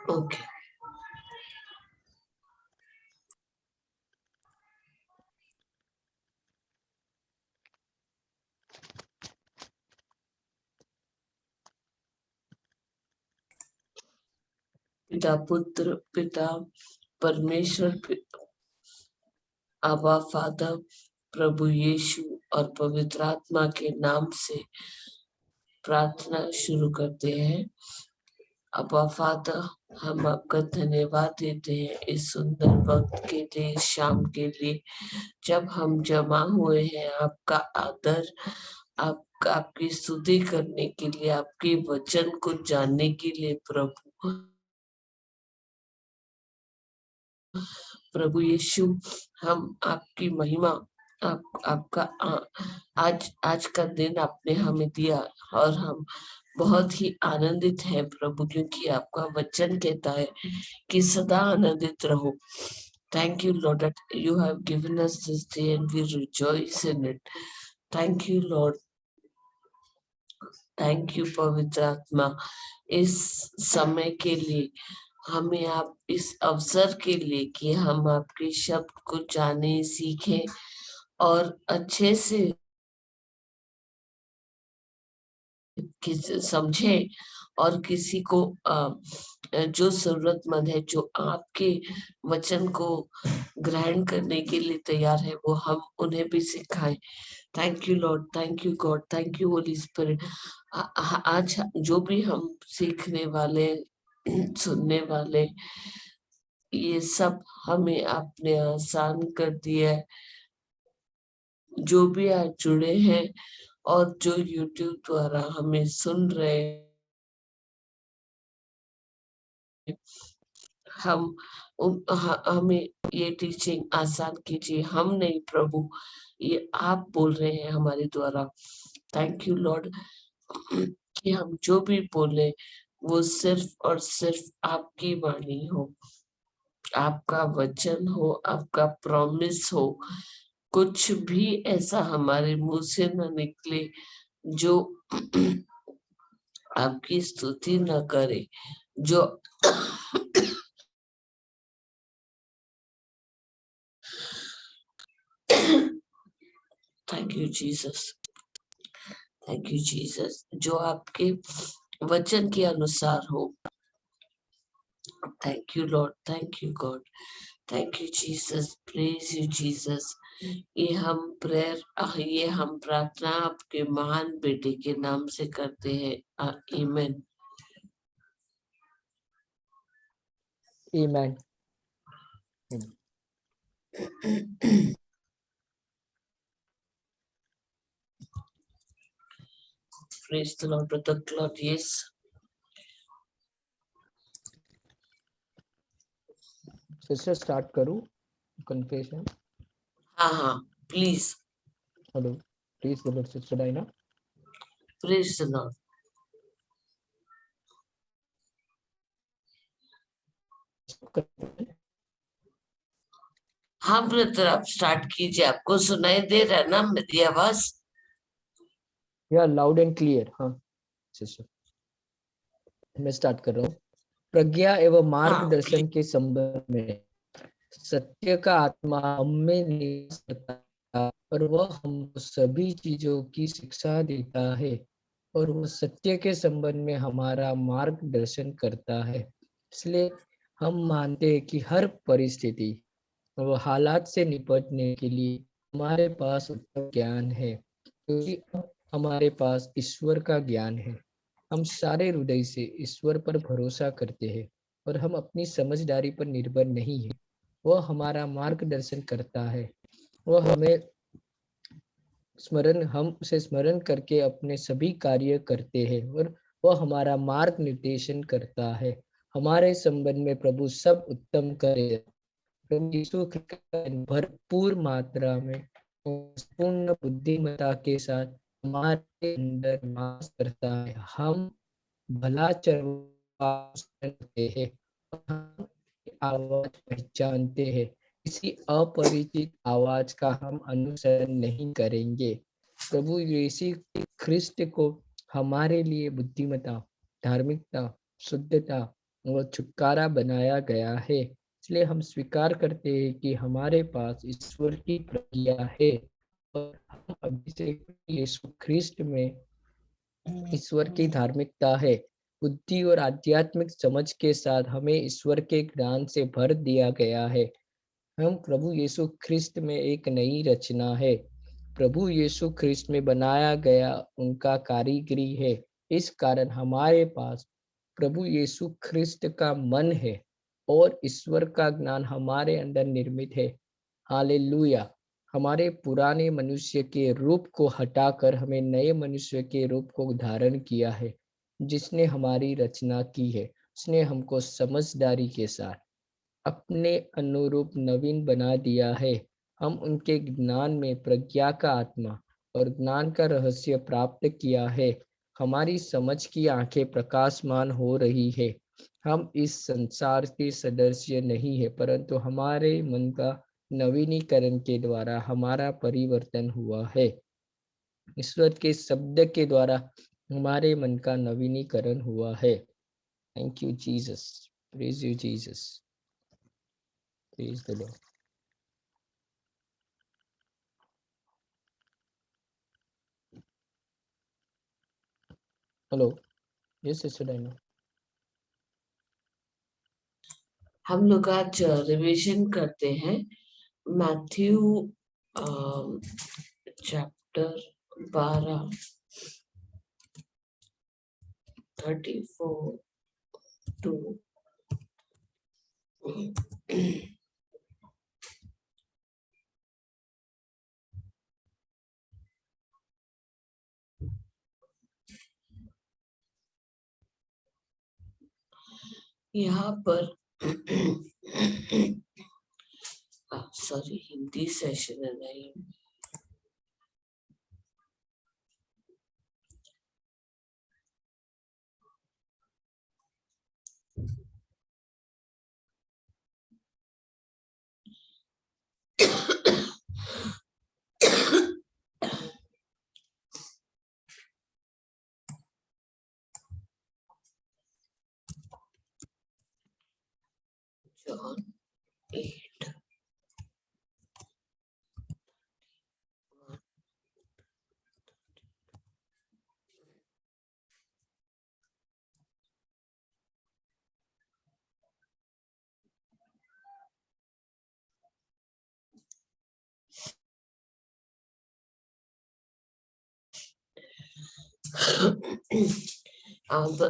Okay. पिता पुत्र पिता परमेश्वर अब्बा फादर प्रभु यीशु और पवित्र आत्मा के नाम से प्रार्थना शुरू करते हैं। अब्बा फादर, हम आपका धन्यवाद देते हैं इस सुंदर वक्त के लिए, इस शाम के लिए, जब हम जमा हुए हैं आपका आदर, आपकी स्तुति करने के लिए, आपके वचन को जानने के लिए। प्रभु यीशु, हम आपकी महिमा, आपका आज का दिन आपने हमें दिया और हम बहुत ही आनंदित हैं प्रभु, क्योंकि आपका वचन कहता है कि सदा आनंदित रहो। Thank you, Lord, that you have given us this day and we rejoice in it. Thank you, Lord. Thank you, पवित्र आत्मा, इस समय के लिए, हमें आप इस अवसर के लिए कि हम आपके शब्द को जाने, सीखें और अच्छे से समझे, और किसी को जो जरूरतमंद है, जो आपके वचन को ग्रहण करने के लिए तैयार है, वो हम उन्हें भी सिखाएं। Thank you Lord, thank you God, thank you Holi spirit. आज जो भी हम सीखने वाले, सुनने वाले, ये सब हमें आपने आसान कर दिया है। जो भी आज जुड़े हैं और जो YouTube द्वारा हमें सुन रहे हैं, हमें ये टीचिंग आसान कीजिए। हम नहीं प्रभु, ये आप बोल रहे हैं हमारे द्वारा। थैंक यू लॉर्ड कि हम जो भी बोले वो सिर्फ और सिर्फ आपकी वाणी हो, आपका वचन हो, आपका प्रॉमिस हो। कुछ भी ऐसा हमारे मुंह से न निकले जो आपकी स्तुति न करे, जो thank you Jesus, thank you Jesus, जो आपके वचन के अनुसार हो। Thank you Lord, thank you God, thank you Jesus, praise you Jesus. ये हम प्रार्थना आपके महान बेटे के नाम से करते हैं, आमीन। Amen. Praise the Lord, brother Claude. Yes. Sister, start करूँ confession. हाँ, please. Hello, please the Lord, Sister Dina. Praise the Lord. हाँ ब्रदर, आप स्टार्ट कीजिए। आपको सुनाई दे रहा है ना मेरी आवाज? Yeah, loud and clear. हाँ सिस्टर, मैं स्टार्ट कर रहा हूँ। प्रज्ञा एवं मार्गदर्शन के संबंध में सत्य का आत्मा हमें निवास करता है और वह हमको सभी चीजों की शिक्षा देता है और वह सत्य के संबंध में हमारा मार्गदर्शन करता है। इसलिए हम मानते हैं कि हर परिस्थिति और हालात से निपटने के लिए हमारे पास उत्तम ज्ञान है, क्योंकि हमारे पास ईश्वर का ज्ञान है। हम सारे हृदय से ईश्वर पर भरोसा करते हैं और हम अपनी समझदारी पर निर्भर नहीं है। वह हमारा मार्गदर्शन करता है, वह हमें हम उसे स्मरण करके अपने सभी कार्य करते हैं और वह हमारा मार्ग निर्देशन करता है। हमारे संबंध में प्रभु सब उत्तम करे। प्रभु यीशु भरपूर मात्रा में पूर्ण बुद्धिमत्ता के साथ हमारे अंदर वास करता है। हम भला करते हैं, हम आवाज पहचानते हैं। किसी अपरिचित आवाज का हम अनुसरण नहीं करेंगे। प्रभु यीशु ख्रिस्त को हमारे लिए बुद्धिमत्ता, धार्मिकता, शुद्धता वो छुटकारा बनाया गया है। इसलिए हम स्वीकार करते हैं कि हमारे पास ईश्वर की प्रज्ञा है और हम अभी से यीशु ख्रिस्त में ईश्वर की धार्मिकता है। बुद्धि और आध्यात्मिक समझ के साथ हमें ईश्वर के ज्ञान से भर दिया गया है। हम प्रभु यीशु ख्रिस्त में एक नई रचना है। प्रभु यीशु ख्रिस्त में बनाया गया उनका कारीगरी है। इस कारण हमारे पास प्रभु यीशु ख्रिस्त का मन है और ईश्वर का ज्ञान हमारे अंदर निर्मित है। हालेलुया। हमारे पुराने मनुष्य के रूप को हटाकर हमें नए मनुष्य के रूप को धारण किया है। जिसने हमारी रचना की है, उसने हमको समझदारी के साथ अपने अनुरूप नवीन बना दिया है। हम उनके ज्ञान में प्रज्ञा का आत्मा और ज्ञान का रहस्य प्राप्त किया है। हमारी समझ की आंखें प्रकाशमान हो रही है। हम इस संसार के सदस्य नहीं है, परंतु हमारे मन का नवीनीकरण के द्वारा हमारा परिवर्तन हुआ है। ईश्वर के शब्द के द्वारा हमारे मन का नवीनीकरण हुआ है। Thank you Jesus, praise you Jesus, praise the Lord. Hello, yes sister Diana. हम लोग आज रिवीजन करते हैं मैथ्यू चैप्टर 12 34 टू यहाँ पर सॉरी, हिंदी सेशन है नहीं। John 8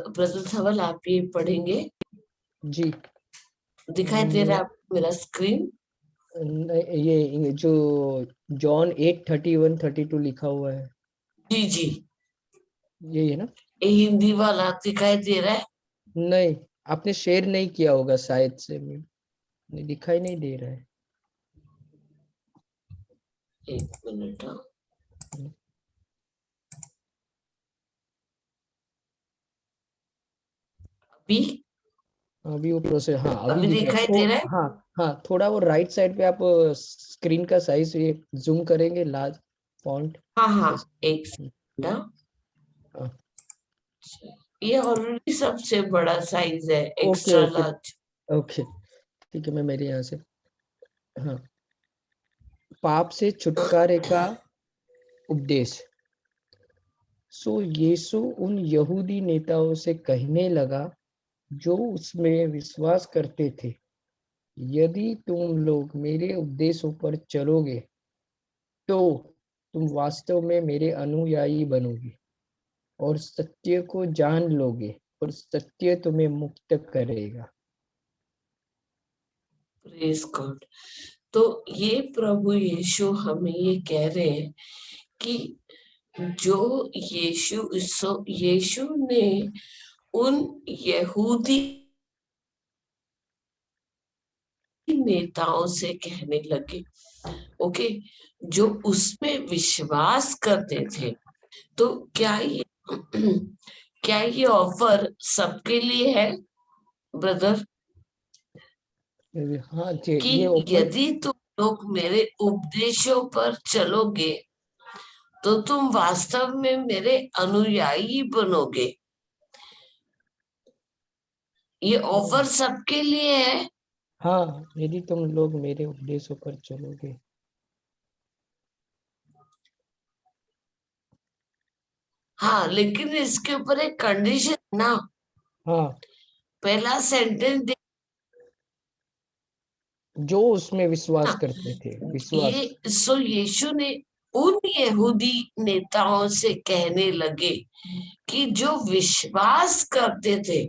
ब्रदर धवल आप ये पढ़ेंगे? जी। दिखाई दे रहा है आपको मेरा स्क्रीन? ये जो जॉन 8:31-32 लिखा हुआ है, जी जी, यही है ना? ये हिंदी वाला दिखाई दे रहा है? नहीं, आपने शेयर नहीं किया होगा शायद से, नहीं दिखाई नहीं दे रहा है। एक मिनट। अभी अभी वो प्रोसेस, हाँ अभी अभी दिख रहा है दिखाई तो। दे रहा है? हाँ हाँ, थोड़ा वो राइट साइड पे आप स्क्रीन का साइज ये जूम करेंगे, लार्ज फॉन्ट। हाँ हाँ, एक सेकंड। ये ऑलरेडी सबसे बड़ा साइज है, okay extra okay large. Okay, ठीक है, मैं मेरे यहाँ से। हाँ, पाप से छुटकारे का उपदेश। सो यीशु उन यहूदी नेताओं से कहने लगा जो उसमें विश्वास करते थे, यदि तुम लोग मेरे उपदेशों पर चलोगे तो तुम वास्तव में मेरे अनुयायी बनोगे और सत्य को जान लोगे और सत्य तुम्हें मुक्त करेगा। Praise God. तो ये प्रभु यीशु हमें ये कह रहे हैं कि जो यीशु ने उन यहूदी नेताओं से कहने लगे, ओके, जो उसमें विश्वास करते थे। तो क्या ये ऑफर सबके लिए है ब्रदर? हाँ जी, कि ये ओपन। यदि तुम लोग मेरे उपदेशों पर चलोगे तो तुम वास्तव में मेरे अनुयायी बनोगे। ये ऑफर सबके लिए है। हाँ, यदि तुम लोग मेरे उपदेशों पर चलोगे। हाँ, लेकिन इसके ऊपर एक कंडीशन ना। हाँ, पहला सेंटेंस जो उसमें विश्वास देखना, करते थे, विश्वास। ये सो यीशु ने उन यहूदी नेताओं से कहने लगे कि जो विश्वास करते थे।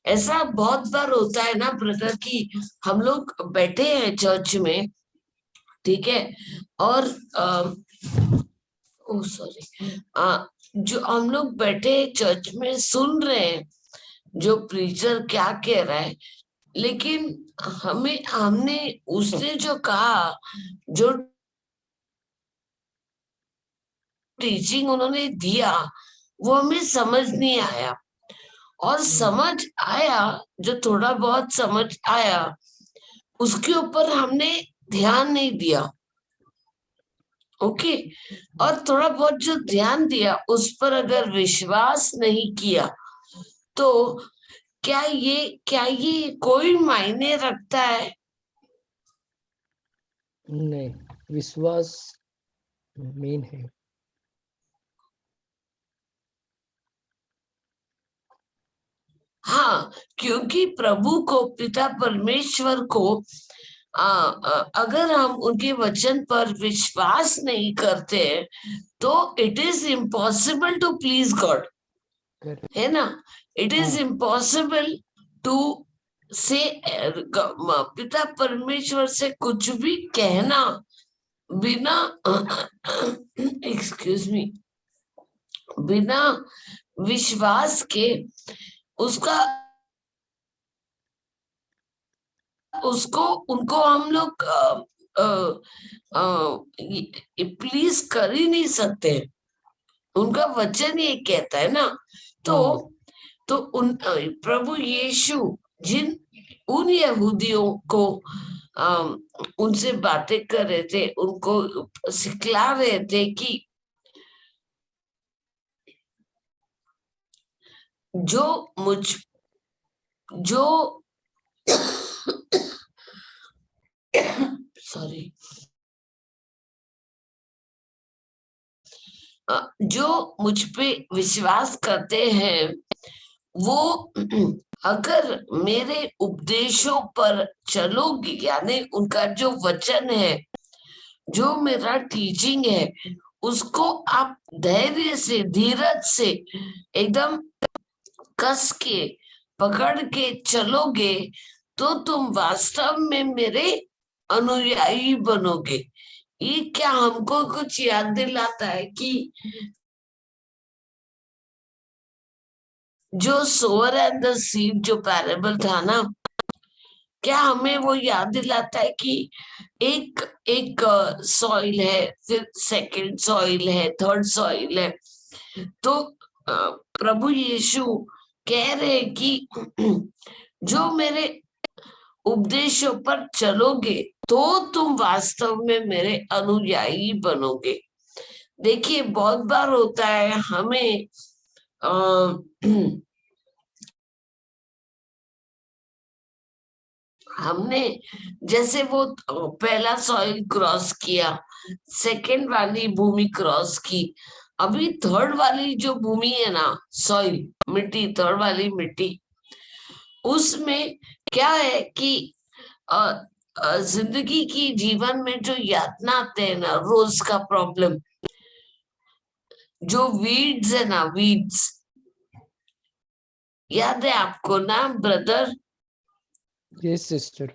ऐसा बहुत बार होता है ना ब्रदर कि हम लोग बैठे हैं चर्च में, ठीक है, और ओ सॉरी, जो हम लोग बैठे चर्च में सुन रहे हैं जो प्रीचर क्या कह रहा है, लेकिन हमें हमने उसने जो कहा, जो टीचिंग उन्होंने दिया, वो हमें समझ नहीं आया। और समझ आया, जो थोड़ा बहुत समझ आया, उसके ऊपर हमने ध्यान नहीं दिया। ओके। और थोड़ा बहुत जो ध्यान दिया उस पर अगर विश्वास नहीं किया, तो क्या ये कोई मायने रखता है? नहीं, विश्वास मेन है। हाँ, क्योंकि प्रभु को, पिता परमेश्वर को, अगर हम उनके वचन पर विश्वास नहीं करते तो it is impossible to please God, है ना। इट इज हाँ, इम्पॉसिबल टू से पिता परमेश्वर से कुछ भी कहना बिना एक्सक्यूज मी, बिना विश्वास के उसका, उसको, उनको हम लोग प्लीज कर ही नहीं सकते। उनका वचन ये कहता है ना। तो हाँ, उन प्रभु यीशु जिन उन यहूदियों को उनसे बातें कर रहे थे, उनको सिखला रहे थे कि जो मुझ जो सॉरी, जो मुझ पे विश्वास करते हैं, वो अगर मेरे उपदेशों पर चलोगी, यानी उनका जो वचन है, जो मेरा टीचिंग है, उसको आप धैर्य से, धीरज से, एकदम कस के पकड़ के चलोगे, तो तुम वास्तव में मेरे अनुयायी बनोगे। ये क्या हमको कुछ याद दिलाता है कि जो सोअर एंड द सीड जो पैरेबल था ना, क्या हमें वो याद दिलाता है कि एक एक सॉइल है, फिर सेकंड सॉइल है, थर्ड सॉइल है। तो प्रभु यीशु कह रहे हैं कि जो मेरे उपदेशों पर चलोगे तो तुम वास्तव में मेरे अनुयायी बनोगे। देखिए, बहुत बार होता है हमें हमने जैसे वो पहला सॉइल क्रॉस किया, सेकंड वाली भूमि क्रॉस की, अभी थर्ड वाली जो भूमि है ना, सॉइल, मिट्टी, थर्ड वाली मिट्टी, उसमें क्या है कि जिंदगी की, जीवन में जो यातना आते हैं ना, रोज का प्रॉब्लम, जो वीड्स है ना, वीड्स, याद है आपको ना ब्रदर? Yes sister.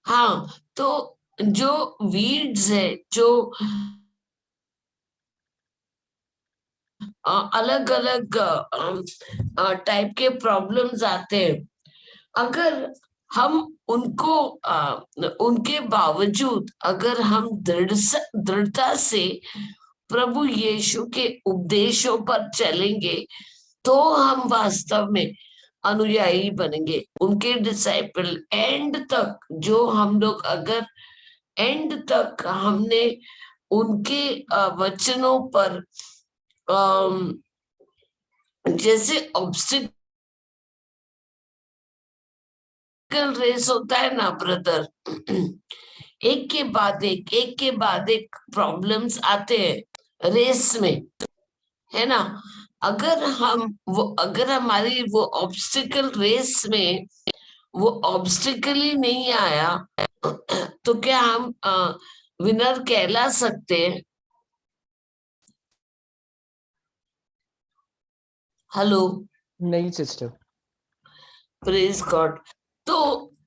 हाँ, तो जो वीड्स है, जो अलग अलग टाइप के प्रॉब्लम्स आते हैं, अगर हम उनको उनके बावजूद अगर हम दृढ़ता से प्रभु यीशु के उपदेशों पर चलेंगे, तो हम वास्तव में अनुयायी बनेंगे, उनके डिसाइपल एंड तक। जो हम लोग अगर एंड तक हमने उनके वचनों पर जैसे ऑब्स्टिकल ऑब्स्टिकल रेस होता है ना ब्रदर, एक के बाद एक प्रॉब्लम्स आते हैं रेस में, है ना। अगर हमारी वो ऑब्स्टिकल रेस में वो ऑब्स्टिकल ही नहीं आया तो क्या हम विनर कहला सकते हैं? हेलो, नहीं सिस्टर। Praise God. तो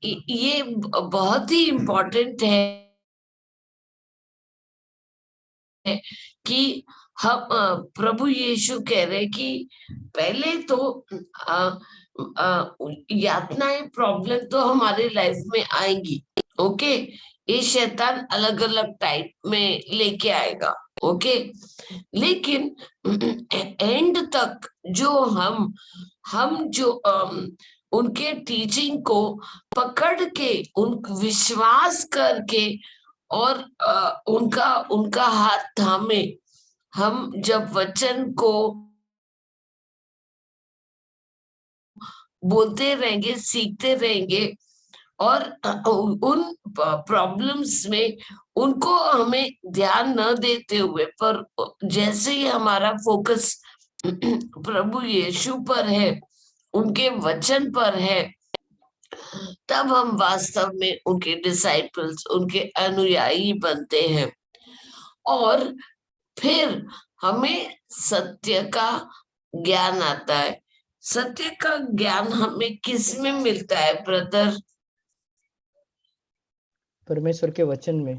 ये बहुत ही इम्पोर्टेंट है कि हम प्रभु यीशु कह रहे कि पहले तो अ, यातनाएं प्रॉब्लम तो हमारे लाइफ में आएंगी, ओके। ये शैतान अलग अलग टाइप में लेके आएगा, ओके। लेकिन एंड तक जो हम जो उनके टीचिंग को पकड़ के उन विश्वास करके और उनका उनका हाथ थामे हम जब वचन को बोलते रहेंगे, सीखते रहेंगे और उन प्रॉब्लम्स में उनको हमें ध्यान न देते हुए, पर जैसे ही हमारा फोकस प्रभु यीशु पर है, उनके वचन पर है, तब हम वास्तव में उनके डिसाइपल्स, उनके अनुयायी बनते हैं। और फिर हमें सत्य का ज्ञान आता है। सत्य का ज्ञान हमें किस में मिलता है ब्रदर? परमेश्वर के वचन में।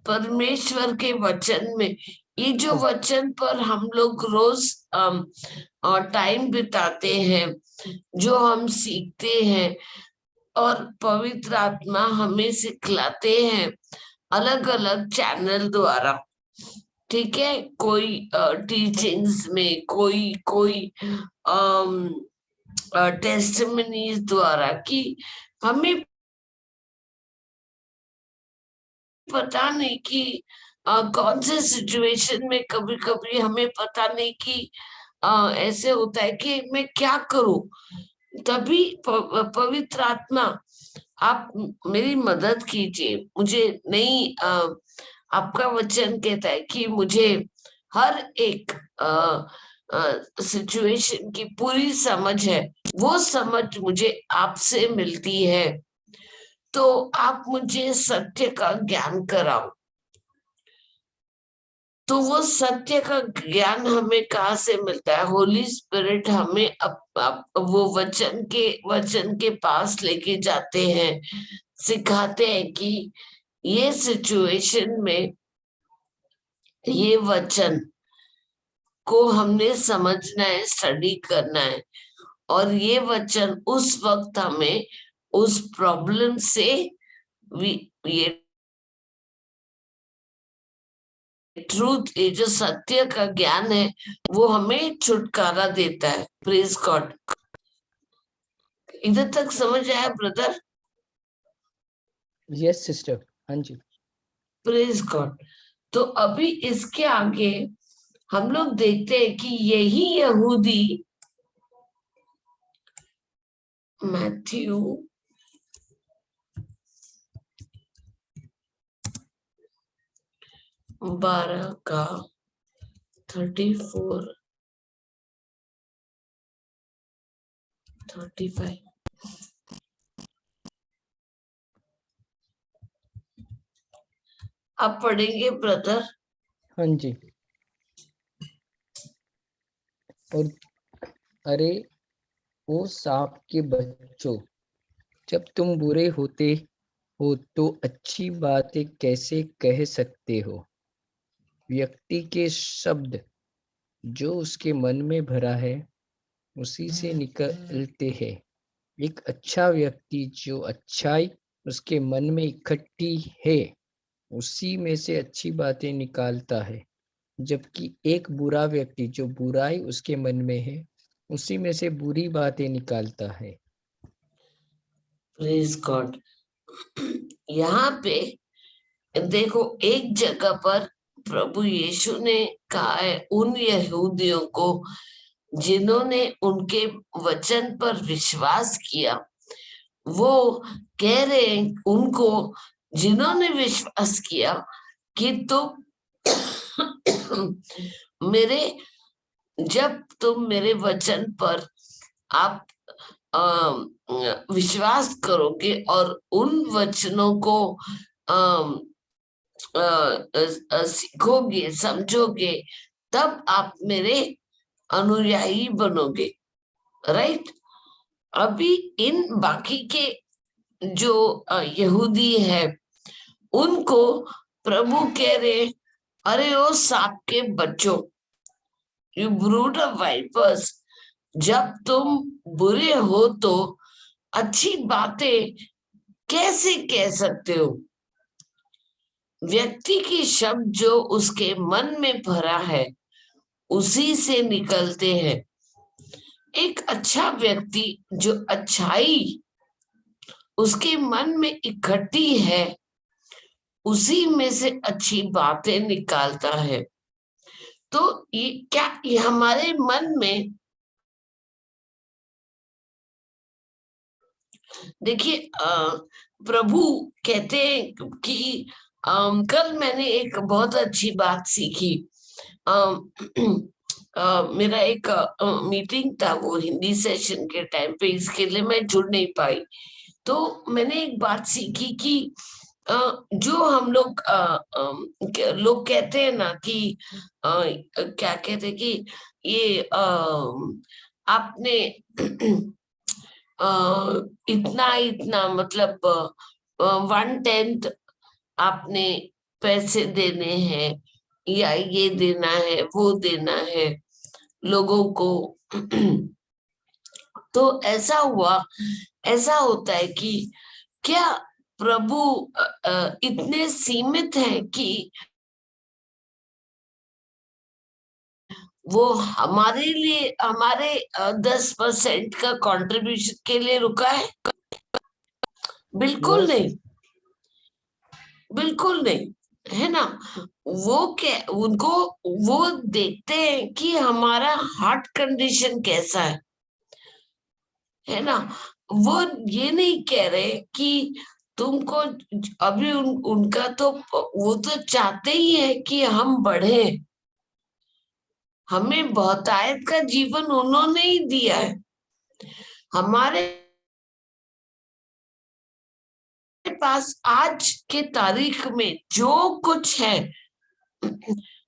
परमेश्वर के वचन में। ये जो वचन पर हम लोग रोज टाइम बिताते हैं, जो हम सीखते हैं और पवित्र आत्मा हमें सिखलाते हैं अलग अलग चैनल द्वारा, ठीक है। कोई टीचिंग्स में, कोई कोई टेस्टिमनीज द्वारा, कि हमें पता नहीं कि कौन से सिचुएशन में कभी कभी हमें पता नहीं कि ऐसे होता है कि मैं क्या करूं। तभी पवित्र आत्मा आप मेरी मदद कीजिए। मुझे नहीं आपका वचन कहता है कि मुझे हर एक सिचुएशन की पूरी समझ है, वो समझ मुझे आपसे मिलती है। तो आप मुझे सत्य का ज्ञान कराओ। तो वो सत्य का ज्ञान हमें कहाँ से मिलता है? होली स्पिरिट हमें वो वचन के पास लेके जाते हैं, सिखाते हैं कि ये सिचुएशन में ये वचन को हमने समझना है, स्टडी करना है, और ये वचन उस वक्त हमें उस प्रॉब्लम से ये ट्रूथ, ये जो सत्य का ज्ञान है, वो हमें छुटकारा देता है। Praise God. इधर तक समझ आया ब्रदर? यस सिस्टर, हाँ जी। Praise God. तो अभी इसके आगे हम लोग देखते हैं कि यही यहूदी मैथ्यू 12 का 34 35 आप पढ़ेंगे ब्रदर? हाँ जी। और अरे ओ सांप के बच्चों, जब तुम बुरे होते हो तो अच्छी बातें कैसे कह सकते हो? व्यक्ति के शब्द जो उसके मन में भरा है उसी से निकलते हैं। एक अच्छा व्यक्ति जो अच्छाई उसके मन में इकट्ठी है उसी में से अच्छी बातें निकालता है, जबकि एक बुरा व्यक्ति जो बुराई उसके मन में है उसी में से बुरी बातें निकालता है। Praise God. यहाँ पे देखो, एक जगह पर प्रभु यीशु ने कहा है उन यहूदियों को जिन्होंने उनके वचन पर विश्वास किया, वो कह रहे हैं उनको जिन्होंने विश्वास किया कि मेरे जब तुम मेरे वचन पर आप विश्वास करोगे और उन वचनों को सीखोगे, समझोगे, तब आप मेरे अनुयायी बनोगे। राइट। अभी इन बाकी के जो यहूदी है उनको प्रभु कह रहे, अरे ओ सांप के बच्चों, यू ब्रूड ऑफ वाइपर्स, जब तुम बुरे हो तो अच्छी बातें कैसे कह सकते हो? व्यक्ति की शब्द जो उसके मन में भरा है उसी से निकलते हैं। एक अच्छा व्यक्ति जो अच्छाई उसके मन में इकट्ठी है उसी में से अच्छी बातें निकालता है। तो ये हमारे मन में, देखिए प्रभु कहते हैं कि कल मैंने एक बहुत अच्छी बात सीखी। मेरा एक मीटिंग था, वो हिंदी सेशन के टाइम पे, इसके लिए मैं जुड़ नहीं पाई। तो मैंने एक बात सीखी कि जो हम लोग लोग कहते हैं ना कि क्या कहते हैं कि ये आपने इतना इतना मतलब 1/10 आपने पैसे देने हैं या ये देना है वो देना है लोगों को। तो ऐसा हुआ, ऐसा होता है कि क्या प्रभु इतने सीमित हैं कि वो हमारे लिए, हमारे 10% का कंट्रीब्यूशन के लिए रुका है? बिल्कुल यस, नहीं, बिल्कुल नहीं, है ना। वो क्या, उनको वो देखते हैं कि हमारा हार्ट कंडीशन कैसा है ना। वो ये नहीं कह रहे कि तुमको अभी उनका तो वो तो चाहते ही है कि हम बढ़े, हमें बहुतायत का जीवन उन्होंने ही दिया है। हमारे पास आज के तारीख में जो कुछ है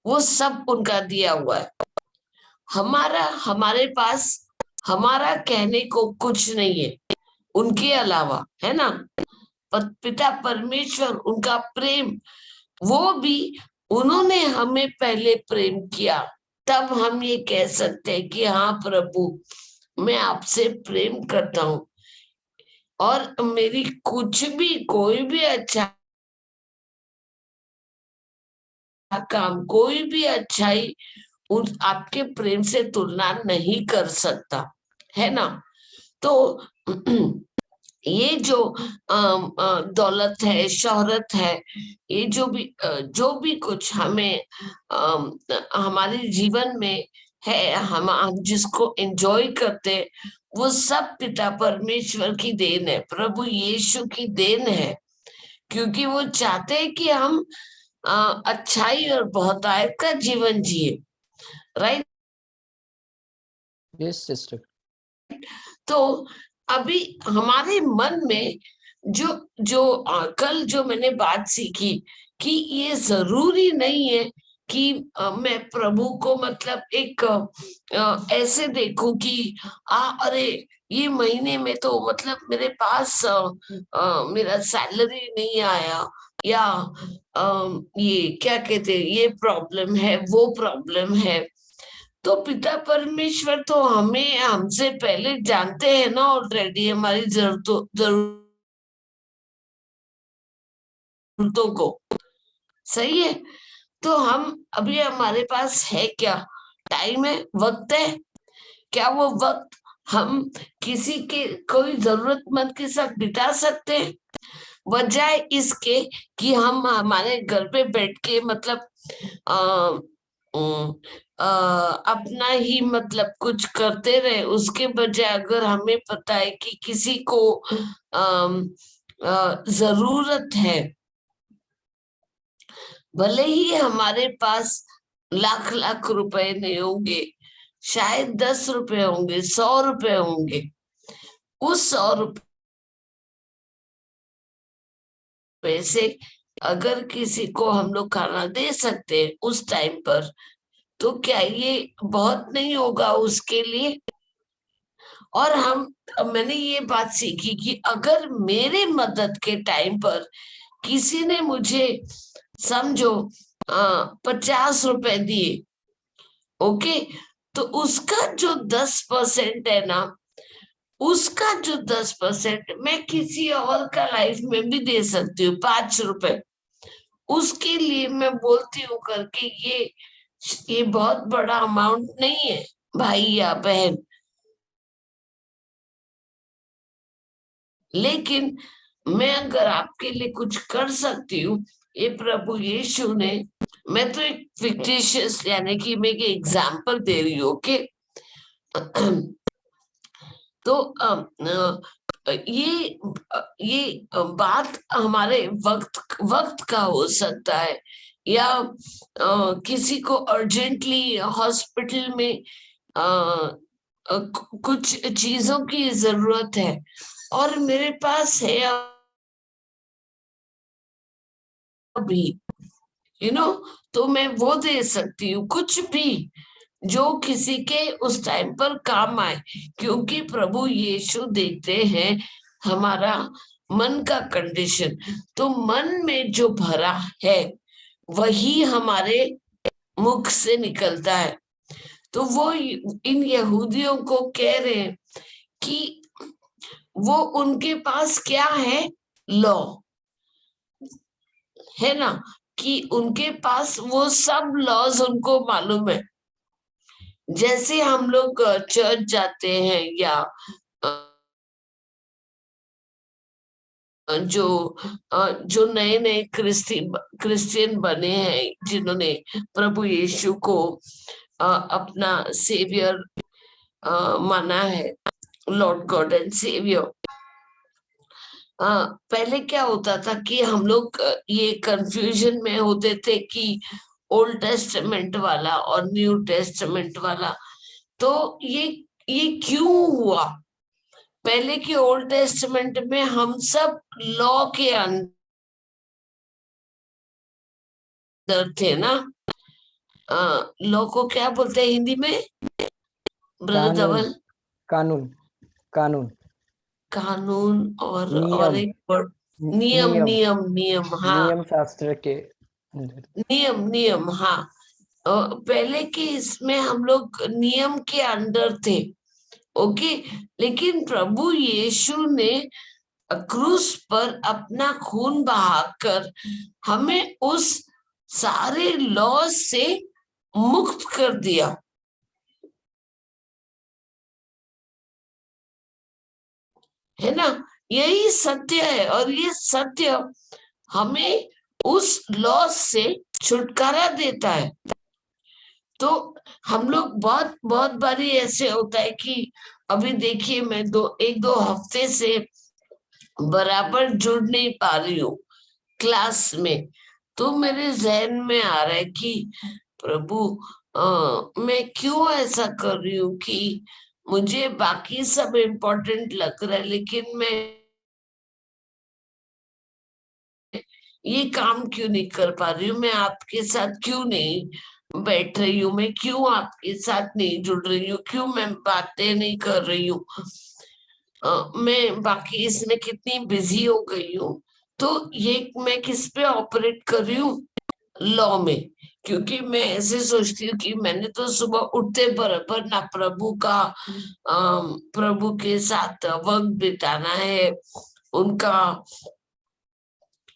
वो सब उनका दिया हुआ है। हमारे पास हमारा कहने को कुछ नहीं है उनके अलावा, है ना। पिता परमेश्वर, उनका प्रेम, वो भी उन्होंने हमें पहले प्रेम किया, तब हम ये कह सकते हैं कि हाँ प्रभु, मैं आपसे प्रेम करता हूँ और मेरी कुछ भी, कोई भी अच्छा काम, कोई भी अच्छाई उन आपके प्रेम से तुलना नहीं कर सकता, है ना। तो ये जो दौलत है, शोहरत है, ये जो भी कुछ हमें हमारे जीवन में है, हम जिसको एंजॉय करते हैं, वो सब पिता परमेश्वर की देन है, प्रभु यीशु की देन है। क्योंकि वो चाहते हैं कि हम अच्छाई और बहुतायत का जीवन जिए। राइट। Yes sister. तो अभी हमारे मन में जो जो कल जो मैंने बात सीखी कि ये जरूरी नहीं है कि मैं प्रभु को मतलब एक ऐसे देखूं कि अरे ये महीने में तो मतलब मेरे पास मेरा सैलरी नहीं आया, या ये क्या कहते हैं, ये प्रॉब्लम है वो प्रॉब्लम है। तो पिता परमेश्वर तो हमें हमसे पहले जानते हैं ना ऑलरेडी, हमारी जरूरतों को। सही है। तो हम अभी हमारे पास है क्या? टाइम है, वक्त है। क्या वो वक्त हम किसी के, कोई जरूरतमंद के साथ बिता सकते हैं, बजाय इसके कि हम हमारे घर पे बैठ के मतलब अपना ही मतलब कुछ करते रहे, उसके बजाय अगर हमें पता है कि किसी को जरूरत है, भले ही हमारे पास लाख लाख रुपए नहीं होंगे, शायद 10 रुपए होंगे, 100 रुपए होंगे, उस 100 रुपए से अगर किसी को हम लोग खाना दे सकते हैं उस टाइम पर, तो क्या ये बहुत नहीं होगा उसके लिए? और मैंने ये बात सीखी कि अगर मेरे मदद के टाइम पर किसी ने मुझे समझो 50 रुपए दिए, ओके, तो उसका जो 10% है ना, उसका जो 10% मैं किसी और का लाइफ में भी दे सकती हूँ, 5 रुपए। उसके लिए मैं बोलती हूँ करके, ये बहुत बड़ा अमाउंट नहीं है भाई या बहन, लेकिन मैं अगर आपके लिए कुछ कर सकती हूँ, ये प्रभु यीशु ने, मैं तो एक फिक्टिशियस यानी कि मैं एक एग्जाम्पल दे रही हूँ, ओके। तो ये बात हमारे वक्त वक्त का हो सकता है, या किसी को अर्जेंटली हॉस्पिटल में कुछ चीजों की जरूरत है और मेरे पास है अभी, तो मैं वो दे सकती हूँ, कुछ भी जो किसी के उस टाइम पर काम आए, क्योंकि प्रभु यीशु देखते हैं हमारा मन का कंडीशन। तो मन में जो भरा है वही हमारे मुख से निकलता है। तो वो इन यहूदियों को कह रहे हैं कि वो उनके पास क्या है, लॉ है ना, कि उनके पास वो सब लॉज उनको मालूम है। जैसे हम लोग चर्च जाते हैं, या जो जो नए नए क्रिश्चियन बने हैं, जिन्होंने प्रभु यीशु को अपना सेवियर माना है, लॉर्ड गॉड एंड सेवियर। पहले क्या होता था कि हम लोग ये कंफ्यूजन में होते थे कि ओल्ड टेस्टामेंट वाला और न्यू टेस्टामेंट वाला। तो ये क्यों हुआ? पहले के ओल्ड टेस्टामेंट में हम सब लॉ के अंदर थे ना। लॉ को क्या बोलते हैं हिंदी में, ब्रदर कानून, धवल? कानून, कानून, कानून, और नियम, एक वर्ड, नियम नियम, नियम नियम, हाँ, नियम शास्त्र के अंदर। नियम नियम, हाँ। पहले के इसमें हम लोग नियम के अंडर थे, ओके। लेकिन प्रभु यीशु ने क्रूस पर अपना खून बहाकर हमें उस सारे लॉ से मुक्त कर दिया, है ना। यही सत्य है, और ये सत्य हमें उस लॉ से छुटकारा देता है। तो हम लोग बहुत बहुत बारी ऐसे होता है कि अभी देखिए, मैं 1-2 हफ्ते से बराबर जुड़ नहीं पा रही हूँ क्लास में। तो मेरे जहन में आ रहा है कि प्रभु, मैं क्यों ऐसा कर रही हूँ कि मुझे बाकी सब इम्पोर्टेंट लग रहा है, लेकिन मैं ये काम क्यों नहीं कर पा रही हूँ, मैं आपके साथ क्यों नहीं बैठ रही हूँ, मैं क्यों आपके साथ नहीं जुड़ रही हूँ, क्यों मैं बातें नहीं कर रही हूँ, मैं बाकी इसमें कितनी बिजी हो गई हूँ। तो ये मैं किस पे ऑपरेट कर रही हूँ, लॉ में। क्योंकि मैं ऐसे सोचती हूँ कि मैंने तो सुबह उठते बराबर ना प्रभु के साथ वक्त बिताना है, उनका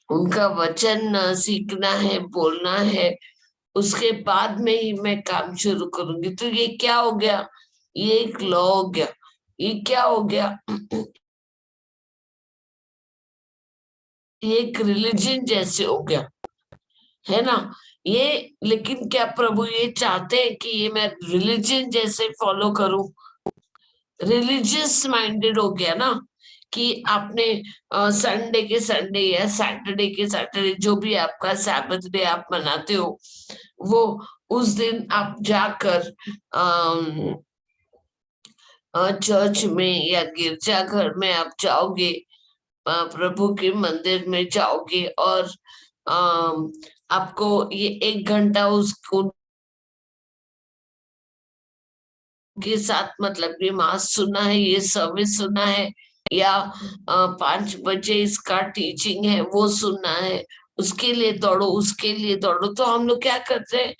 उनका वचन सीखना है, बोलना है, उसके बाद में ही मैं काम शुरू करूंगी। तो ये क्या हो गया, ये एक लॉ हो गया, ये क्या हो गया, ये एक रिलीजन जैसे हो गया, है ना। ये, लेकिन क्या प्रभु ये चाहते हैं कि ये मैं रिलीजन जैसे फॉलो करूं? रिलीजियस माइंडेड हो गया ना, कि आपने संडे के संडे या सैटरडे के सैटरडे, जो भी आपका सैबथ डे आप मनाते हो, वो उस दिन आप जाकर चर्च में या गिरजाघर में आप जाओगे, प्रभु के मंदिर में जाओगे, और आपको ये 1 घंटा उनके साथ मतलब ये मास सुनना है, ये सर्विस सुनना है, या 5 बजे इसका टीचिंग है वो सुनना है, उसके लिए दौड़ो, उसके लिए दौड़ो। तो हम लोग क्या कर रहे हैं?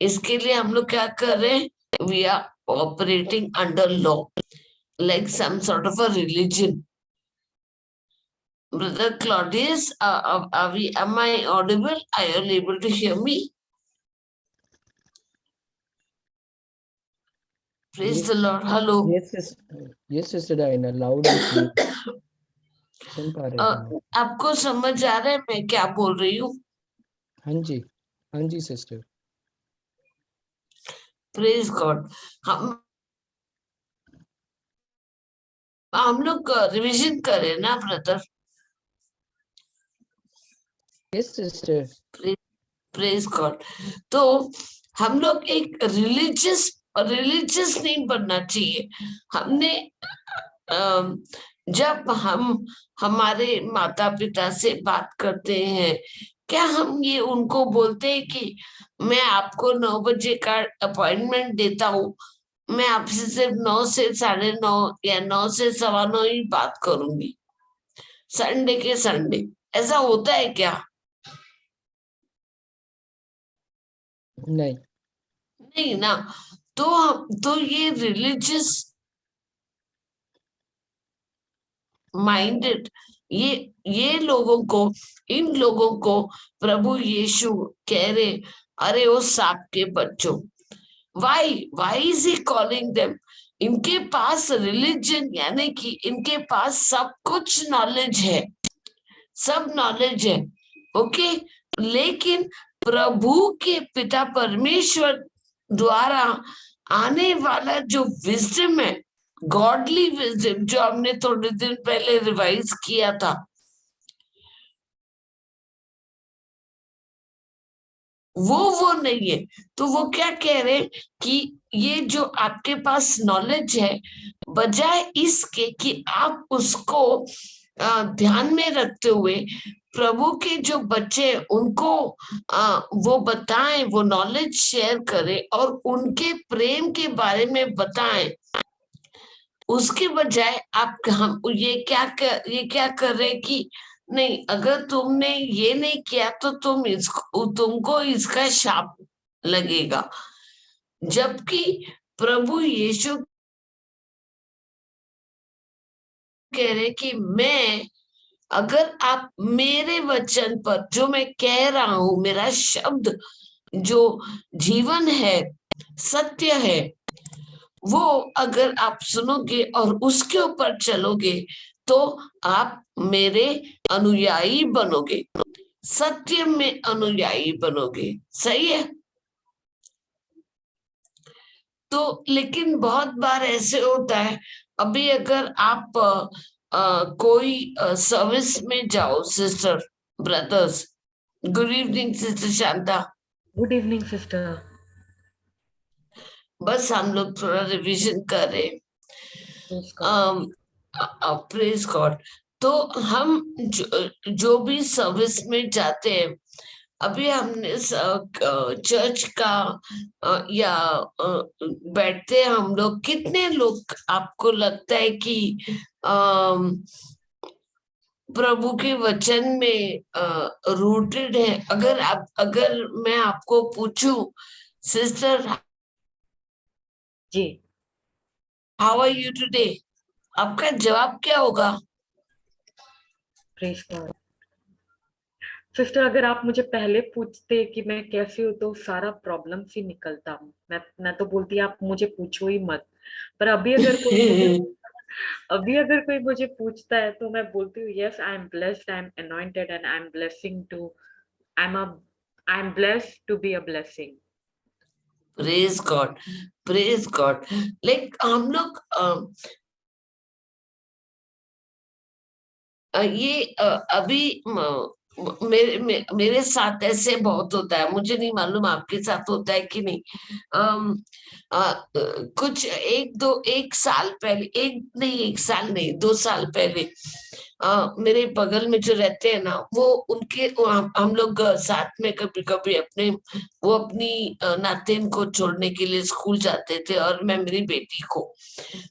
इसके लिए हम लोग क्या कर रहे हैं? We are operating under law, like some sort of a religion. Brother Claudius, am I audible? Are you able to hear me? Praise the Lord. Hello. Yes, Sister Diana, loud and clear. सुन पा रहे हैं। आपको समझ आ रहा है मैं क्या बोल रही हूँ? हाँ जी सिस्टर। Praise God. हम लोग रिवीजन करें ना brother? Yes sister. Praise God. तो हम लोग एक रिलीजियस नहीं बनना चाहिए। हमने जब हम हमारे माता पिता से बात करते हैं, क्या हम ये उनको बोलते हैं कि मैं आपको 9 बजे का अपॉइंटमेंट देता हूँ, मैं आपसे सिर्फ 9 से 9:30 या 9 से 9:15 ही बात करूंगी संडे के संडे? ऐसा होता है क्या? नहीं ना। तो ये रिलीजियस माइंडेड, ये लोगों को, इन लोगों को प्रभु यीशु कह रहे, अरे वो सांप के बच्चों, why is he calling them? इनके पास रिलीजन, यानी कि इनके पास सब कुछ नॉलेज है, सब नॉलेज है, ओके, लेकिन प्रभु के पिता परमेश्वर द्वारा आने वाला जो विजडम है, गॉडली विजडम, जो हमने थोड़े दिन पहले रिवाइज किया था, वो नहीं है। तो वो क्या कह रहे हैं कि ये जो आपके पास नॉलेज है, बजाय इसके कि आप उसको ध्यान में रखते हुए प्रभु के जो बच्चे उनको वो बताएं, वो नॉलेज शेयर करें और उनके प्रेम के बारे में बताएं, उसके बजाय आप हम ये क्या कर रहे कि नहीं, अगर तुमने ये नहीं किया तो तुमको इसका शाप लगेगा। जबकि प्रभु यीशु कह रहे कि मैं, अगर आप मेरे वचन पर, जो मैं कह रहा हूं, मेरा शब्द जो जीवन है, सत्य है, वो अगर आप सुनोगे और उसके ऊपर चलोगे तो आप मेरे अनुयायी बनोगे, सत्य में अनुयायी बनोगे। सही है? तो लेकिन बहुत बार ऐसे होता है, अभी अगर आप कोई सर्विस में जाओ, sister brothers, good evening sister Shanta. Good evening sister. बस हम लोग थोड़ा रिवीजन कर रहे, प्रेज गॉड। तो हम जो भी सर्विस में जाते हैं, अभी हमने चर्च का या बैठते हैं हम लोग, कितने लोग आपको लगता है कि प्रभु के वचन में रूटेड है? अगर मैं आपको पूछूं, sister ji, how are you today, आपका जवाब क्या होगा? Praise God. सिस्टर, अगर आप मुझे पहले पूछते कि मैं कैसी हूँ तो सारा प्रॉब्लम से निकलता हूँ। मैं तो बोलती आप मुझे पूछो ही मत। पर अभी अगर कोई मुझे पूछता है तो मैं बोलती हूँ yes, I am blessed, I am anointed and I am blessing to, I I am blessed to be a blessing. Praise God, praise God. Like हम लोग ये अभी मेरे साथ ऐसे बहुत होता है, मुझे नहीं मालूम आपके साथ होता है कि नहीं। कुछ एक साल पहले, एक साल नहीं, 2 साल पहले मेरे बगल में जो रहते हैं ना, वो उनके हम लोग साथ में कभी कभी वो अपनी नातिन को छोड़ने के लिए स्कूल जाते थे, और मैं मेरी बेटी को।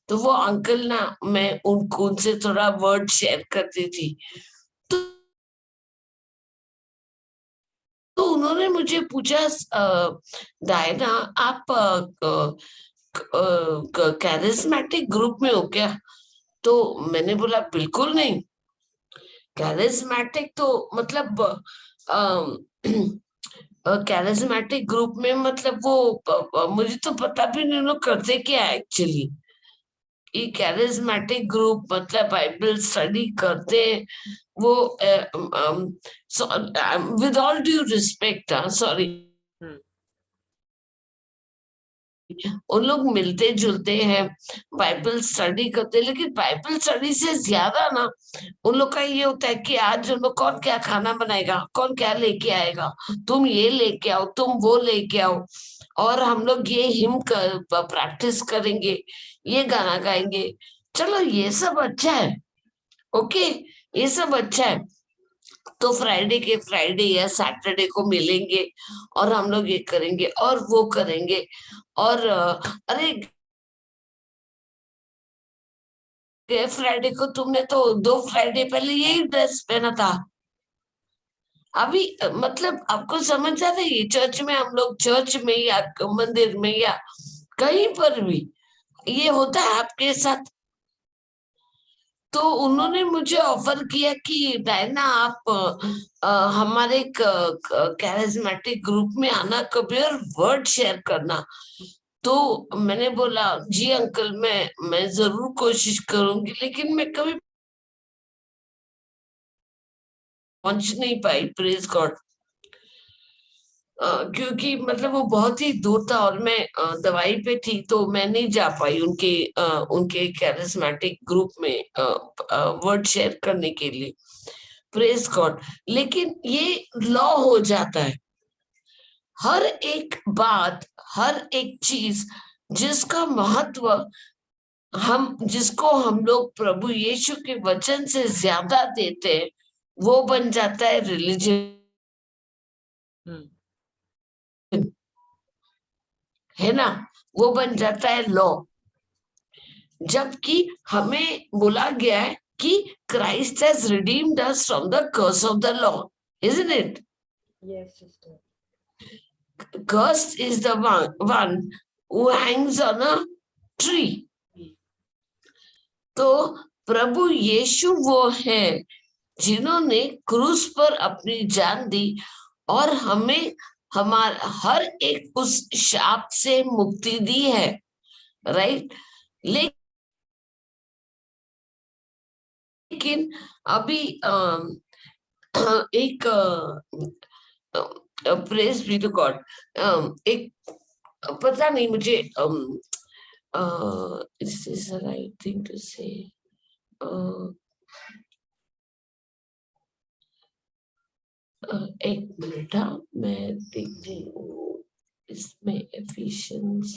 तो वो अंकल ना, मैं उनसे थोड़ा वर्ड शेयर करती थी, तो उन्होंने मुझे पूछा, डायना आप कैरिस्मेटिक ग्रुप में हो क्या? तो मैंने बोला बिल्कुल नहीं। कैरिस्मेटिक तो मतलब कैरिस्मेटिक ग्रुप में मतलब वो मुझे तो पता भी नहीं लोग करते क्या है एक्चुअली। ये कैरिस्मेटिक ग्रुप मतलब बाइबल स्टडी करते हैं वो, with all due respect, sorry, उन लोग मिलते जुलते हैं, बाइबल स्टडी करते हैं, लेकिन बाइबल स्टडी से ज्यादा ना उन लोग का ये होता है कि आज उन लोग कौन क्या खाना बनाएगा, कौन क्या लेके आएगा, तुम ये लेके आओ, तुम वो लेके आओ, और हम लोग ये हिम प्रैक्टिस करेंगे, ये गाना गाएंगे। चलो ये सब अच्छा है, ओके, ये सब अच्छा है। तो फ्राइडे के फ्राइडे या सैटरडे को मिलेंगे और हम लोग ये करेंगे और वो करेंगे। और अरे फ्राइडे को तुमने तो 2 फ्राइडे पहले यही ड्रेस पहना था। अभी मतलब आपको समझ आ रही है, चर्च में हम लोग, चर्च में या मंदिर में या कहीं पर भी ये होता है आपके साथ। तो उन्होंने मुझे ऑफर किया कि डायना आप हमारे कैरिज्मेटिक ग्रुप में आना कभी और वर्ड शेयर करना। तो मैंने बोला जी अंकल, मैं जरूर कोशिश करूंगी, लेकिन मैं कभी पहुंच नहीं पाई, प्रेज गॉड। क्योंकि मतलब वो बहुत ही दूर था और मैं दवाई पे थी, तो मैं नहीं जा पाई उनके कैरिस्मेटिक ग्रुप में वर्ड शेयर करने के लिए, प्रेज गॉड। लेकिन ये लॉ हो जाता है, हर एक बात, हर एक चीज जिसका महत्व जिसको हम लोग प्रभु यीशु के वचन से ज्यादा देते हैं, वो बन जाता है रिलीजन, है ना, वो बन जाता है लॉ। जबकि हमें बोला गया है कि Christ has redeemed us from the curse of the law, isn't it? Yes, sister. Cursed is the one who hangs on a tree. तो प्रभु यीशु वो है जिन्होंने क्रूस पर अपनी जान दी और हमें हर एक उस शाप से मुक्ति दी है, राइट। लेकिन अभी एक प्रेज बी टू गॉड, एक पता नहीं मुझे is this the right thing to say, एक मिनट, मैं देखती हूँ इसमें एफिशिएंस,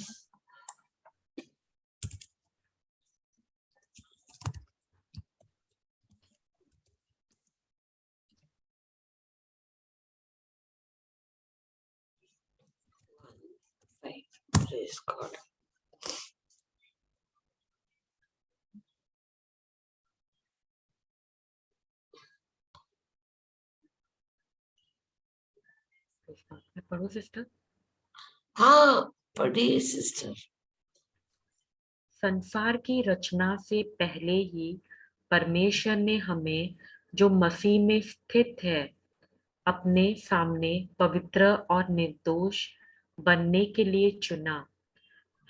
praise God. पढ़ो सिस्टर। हाँ पढ़िए सिस्टर। संसार की रचना से पहले ही परमेश्वर ने हमें, जो मसीह में स्थित है, अपने सामने पवित्र और निर्दोष बनने के लिए चुना।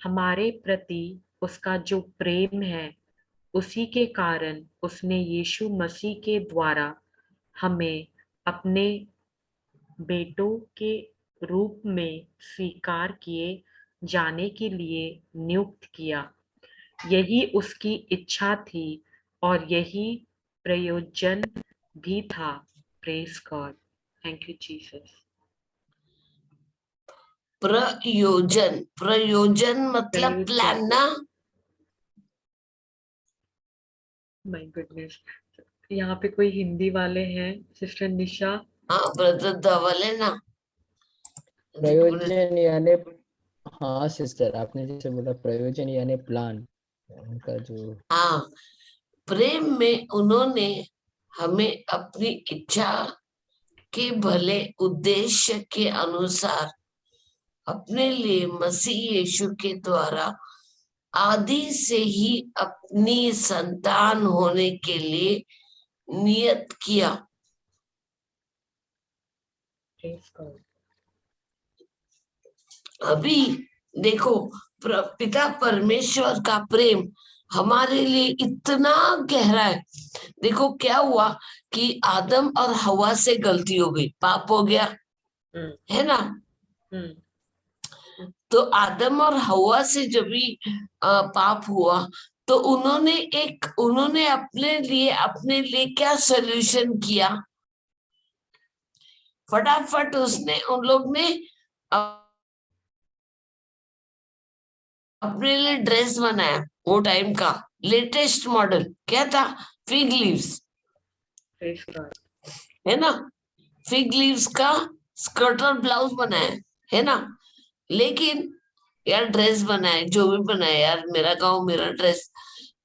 हमारे प्रति उसका जो प्रेम है, उसी के कारण उसने यीशु मसीह के द्वारा हमें अपने बेटों के रूप में स्वीकार किए जाने के लिए नियुक्त किया। यही उसकी इच्छा थी और यही प्रयोजन भी था। Praise God. Thank you Jesus. प्रयोजन, प्रयोजन मतलब प्रयोजन, प्लान ना। My goodness. यहाँ पे कोई हिंदी वाले हैं? सिस्टर निशा। हाँ ब्रदर धवल है ना। प्रयोजन यानी, हाँ सिस्टर, आपने जैसे बोला प्रयोजन यानी प्लान, उनका जो, हाँ, प्रेम में उन्होंने हमें अपनी इच्छा के भले उद्देश्य के अनुसार अपने लिए मसीह यीशु के द्वारा आदि से ही अपनी संतान होने के लिए नियत किया। Praise God. अभी देखो, पिता परमेश्वर का प्रेम हमारे लिए इतना गहरा है। देखो क्या हुआ कि आदम और हवा से गलती हो गई, पाप हो गया, है ना। तो आदम और हवा से जब भी पाप हुआ तो उन्होंने अपने लिए क्या सॉल्यूशन किया? फटाफट उन लोग ने अपने लिए ड्रेस बनाया। वो टाइम का लेटेस्ट मॉडल क्या था? Fig leaves, praise God. है ना। फिग लीव्स का स्कर्ट और ब्लाउज बनाया, है ना। लेकिन यार ड्रेस बनाए, जो भी बनाए यार, मेरा गाँव मेरा ड्रेस,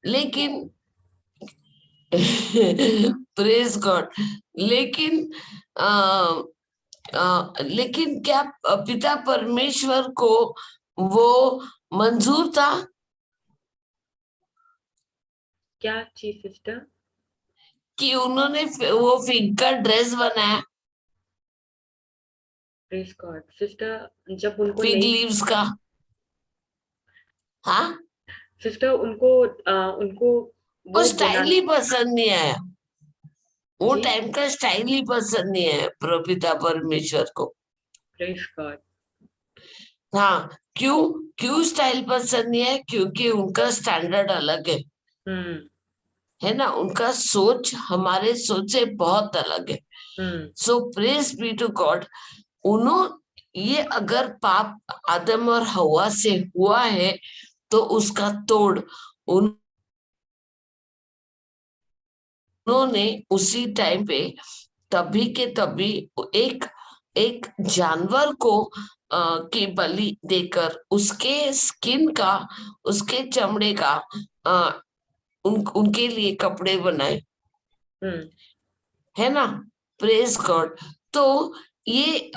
लेकिन प्रेज गॉड। लेकिन लेकिन क्या पिता परमेश्वर को वो मंजूर था क्या चीज सिस्टर? कि उन्होंने वो फिग का ड्रेस बनाया, प्रेज गॉड। सिस्टर जब उनको फिग नहीं, लीव्स का? हाँ, सिस्टर उनको उनको वो वो स्टाइल बना। ही पसंद नहीं आया। वो जी। टाइम का स्टाइल ही पसंद नहीं आया पिता परमेश्वर को। Praise God. हाँ, क्यों? क्यों स्टाइल पसंद नहीं है? क्योंकि उनका स्टैंडर्ड अलग हम्म। है ना। उनका सोच हमारे सोच से बहुत अलग है। हम्म। सो प्रेज बी टू गॉड। उन्हों ये अगर पाप आदम और हवा से हुआ है तो उसका तोड़ उन्होंने उसी टाइम पे तभी के तभी एक एक जानवर को की बलि देकर उसके स्किन का, उसके चमड़े का उनके लिए कपड़े बनाए, हम्म। है ना। Praise God. तो ये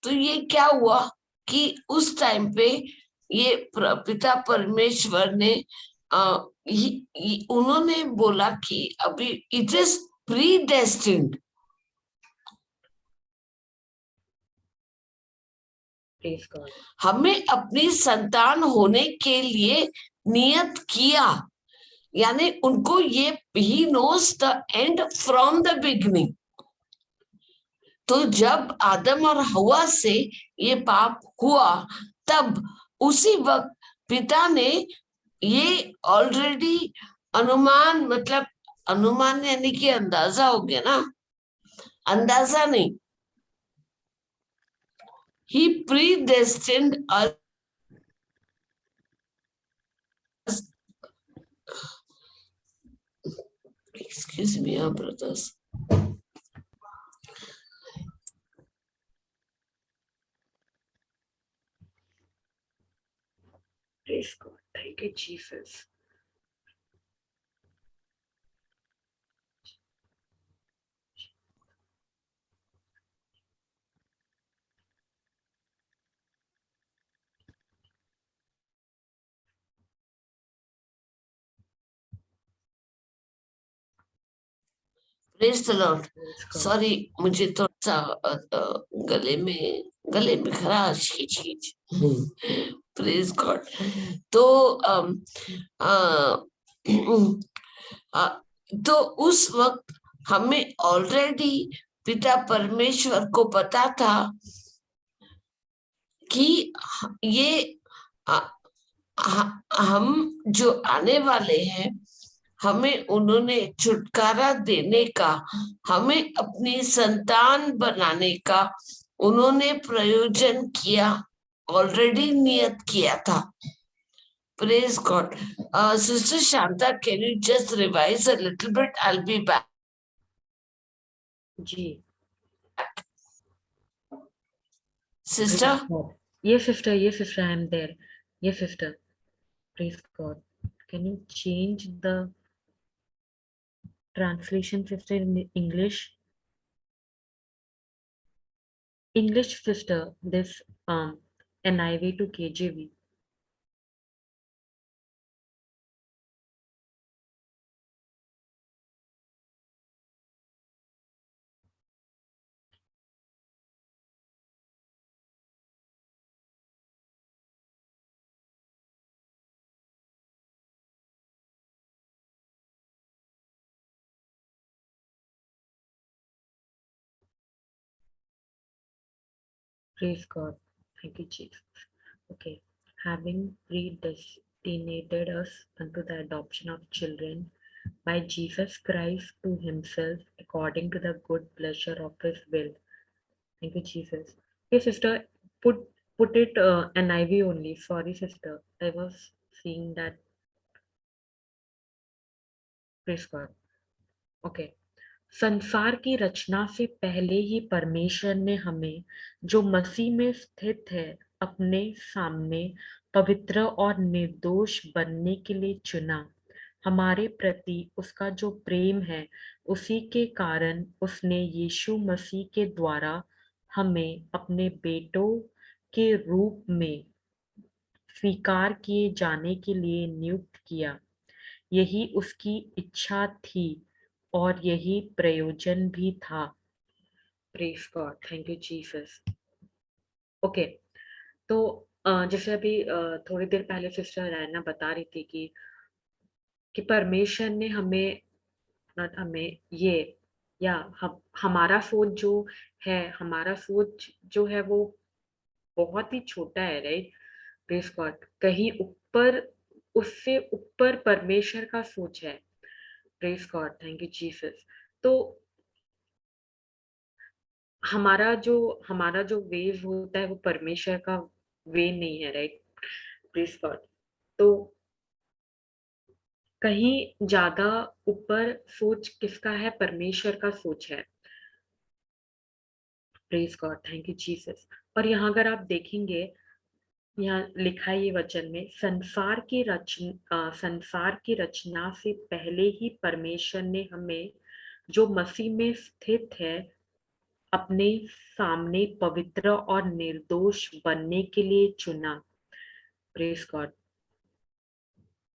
तो ये क्या हुआ कि उस टाइम पे ये पिता परमेश्वर ने उन्होंने बोला कि अभी it is pre destined. Praise God. हमें अपनी संतान होने के लिए नियत किया, यानी उनको ये he knows the end from the beginning. तो जब आदम और हवा से ये पाप हुआ तब उसी वक्त पिता ने ये ऑलरेडी अनुमान, मतलब अनुमान यानी कि अंदाजा हो गया ना, अंदाजा नहीं, ही predestined us. Excuse me brothers. Praise God. Thank you Jesus. Praise the Lord. Praise God. Sorry, मुझे थोड़ा सा गले में खराश की चीज। Praise God. तो अ, अ, तो उस वक्त हमें ऑलरेडी पिता परमेश्वर को पता था कि ये हम जो आने वाले हैं, हमें उन्होंने छुटकारा देने का, हमें अपनी संतान बनाने का उन्होंने प्रयोजन किया, ऑलरेडी नियत किया था। Praise God. Sister Shanta, can you just revise a little bit? I'll be back. Ji Sister? Yes, sister. Yes, sister. I am there. Yes, sister. Praise God. Can you change the translation, sister, in English? English, sister. This NIV to KJV. Praise God. Thank you, Jesus. Okay. Having predestinated us unto the adoption of children by Jesus Christ to himself according to the good pleasure of his will. Thank you, Jesus. Okay, sister, put it NIV only. Sorry, sister. I was seeing that. Praise God. Okay. संसार की रचना से पहले ही परमेश्वर ने हमें जो मसीह में स्थित है अपने सामने पवित्र और निर्दोष बनने के लिए चुना। हमारे प्रति उसका जो प्रेम है उसी के कारण उसने यीशु मसीह के द्वारा हमें अपने बेटों के रूप में स्वीकार किए जाने के लिए नियुक्त किया। यही उसकी इच्छा थी और यही प्रयोजन भी था। Praise God, thank you Jesus. Okay, तो जैसे अभी थोड़ी देर पहले सिस्टर रैना बता रही थी कि परमेश्वर ने हमें ये या हमारा सोच जो है वो बहुत ही छोटा है, राइट? प्रेज गॉड, कहीं ऊपर, उससे ऊपर परमेश्वर का सोच है। Praise God, thank you Jesus. तो हमारा जो वेव होता है वो परमेश्वर का वे नहीं है, राइट? Praise God. तो कहीं ज्यादा ऊपर सोच किसका है? परमेश्वर का सोच है। Praise God, thank you Jesus. और यहाँ अगर आप देखेंगे, यहाँ लिखा है ये वचन में, संसार की रचना से पहले ही परमेश्वर ने हमें जो मसीह में स्थित है अपने सामने पवित्र और निर्दोष बनने के लिए चुना। Praise God.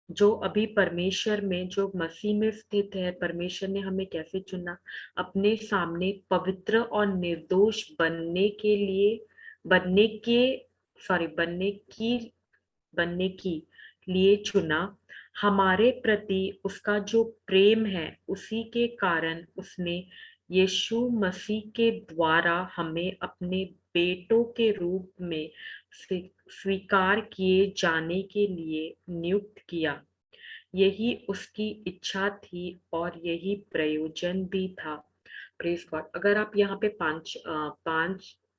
जो अभी परमेश्वर में, जो मसीह में स्थित है, परमेश्वर ने हमें कैसे चुना? अपने सामने पवित्र और निर्दोष बनने की लिए चुना। हमारे प्रति उसका जो प्रेम है उसी के कारण उसने यीशु मसीह के द्वारा हमें अपने बेटों के रूप में स्वीकार किए जाने के लिए नियुक्त किया। यही उसकी इच्छा थी और यही प्रयोजन भी था। Praise God. अगर आप यहाँ पे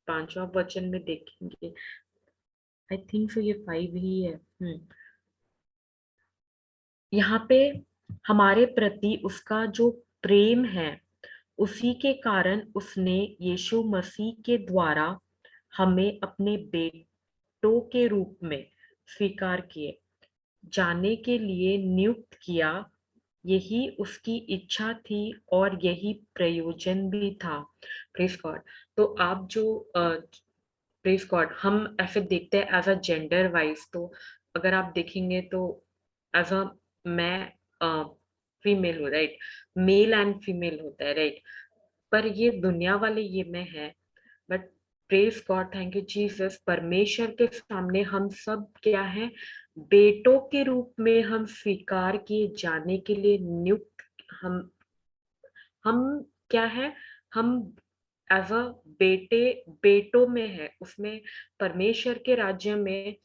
पांचवा वचन में देखेंगे, आई थिंक सो ये 5 ही है। यहाँ पे हमारे प्रति उसका जो प्रेम है उसी के कारण उसने यीशु मसीह के द्वारा हमें अपने बेटों के रूप में स्वीकार किए जाने के लिए नियुक्त किया। यही उसकी इच्छा थी और यही प्रयोजन भी था। Praise God. तो आप जो प्रेज गॉड, हम ऐसे देखते हैं एज अ जेंडर वाइज, तो अगर आप देखेंगे तो एज अ मैं फीमेल हूँ, राइट? मेल एंड फीमेल होता है, राइट? पर ये दुनिया वाले ये में है, but praise God, thank you Jesus, परमेश्वर के सामने हम सब क्या है? बेटों के रूप में हम स्वीकार किए जाने के लिए नियुक्त। हम क्या है? हम एज अ बेटों में है, उसमें परमेश्वर के राज्य में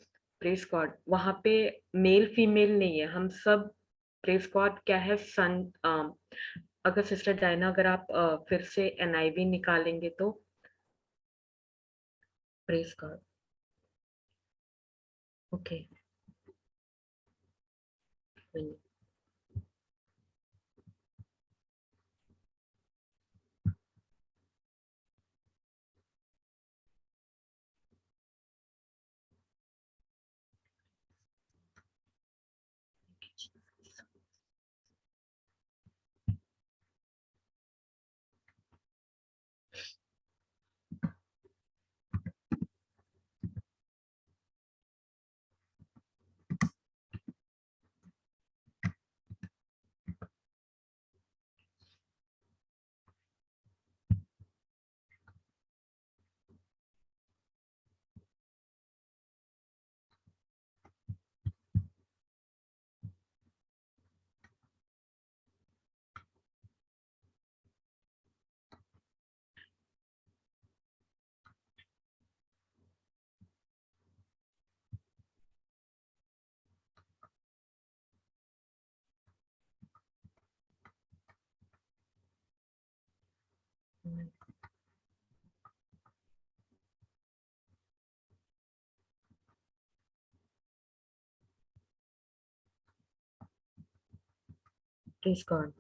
प्रेज गॉड वहां पे मेल फीमेल नहीं है, हम सब प्रेज गॉड क्या है सन। अगर सिस्टर डायना अगर आप फिर से NIV निकालेंगे तो praise God. Okay praise God.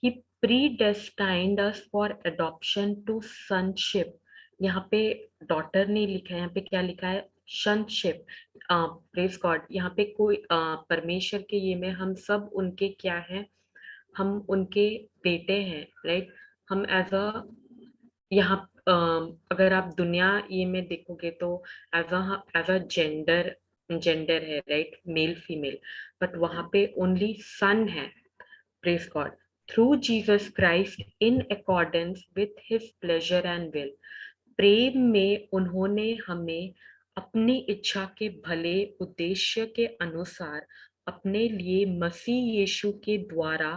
He predestined us for adoption to sonship। यहाँ पे डॉटर नहीं लिखा है, यहाँ पे क्या लिखा है sonship। प्रेज गॉड, यहाँ पे कोई परमेश्वर के ये में हम सब उनके क्या हैं, हम उनके बेटे हैं, राइट। हम एज अ यहाँ अगर आप दुनिया ये में देखोगे तो एज अ जेंडर है, राइट, मेल फीमेल, बट वहां पे ओनली सन है। Praise God. Through Jesus Christ in accordance with his pleasure and will। प्रेम में उन्होंने हमें अपनी इच्छा के भले उद्देश्य के अनुसार अपने लिए मसीह यीशु के द्वारा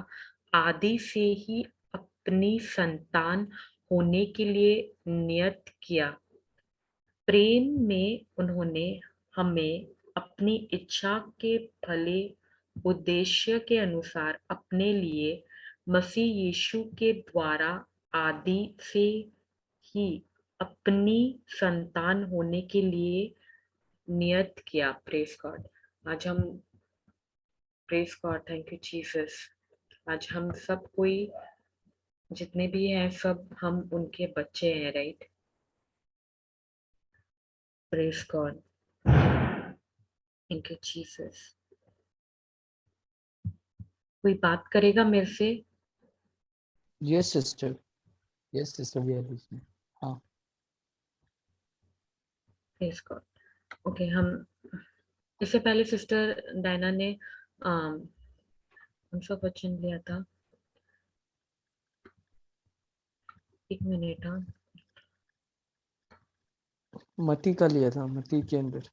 आदि से ही अपनी संतान होने के लिए नियत किया। प्रेम में उन्होंने हमें अपनी इच्छा के भले उद्देश्य के अनुसार अपने लिए मसीह यीशु के द्वारा आदि से ही अपनी संतान होने के लिए नियत किया। Praise God. आज हम praise God, thank you Jesus, आज हम सब कोई जितने भी हैं सब हम उनके बच्चे हैं, right. Praise God, thank you Jesus. कोई बात करेगा मेरे से? Yes, sister. Yes, sister. We are listening. हाँ. Praise God. ओके, हम इससे पहले सिस्टर डायना ने कौन सा वचन लिया था? एक मिनट। हाँ, मती का लिया था, मती के अंदर।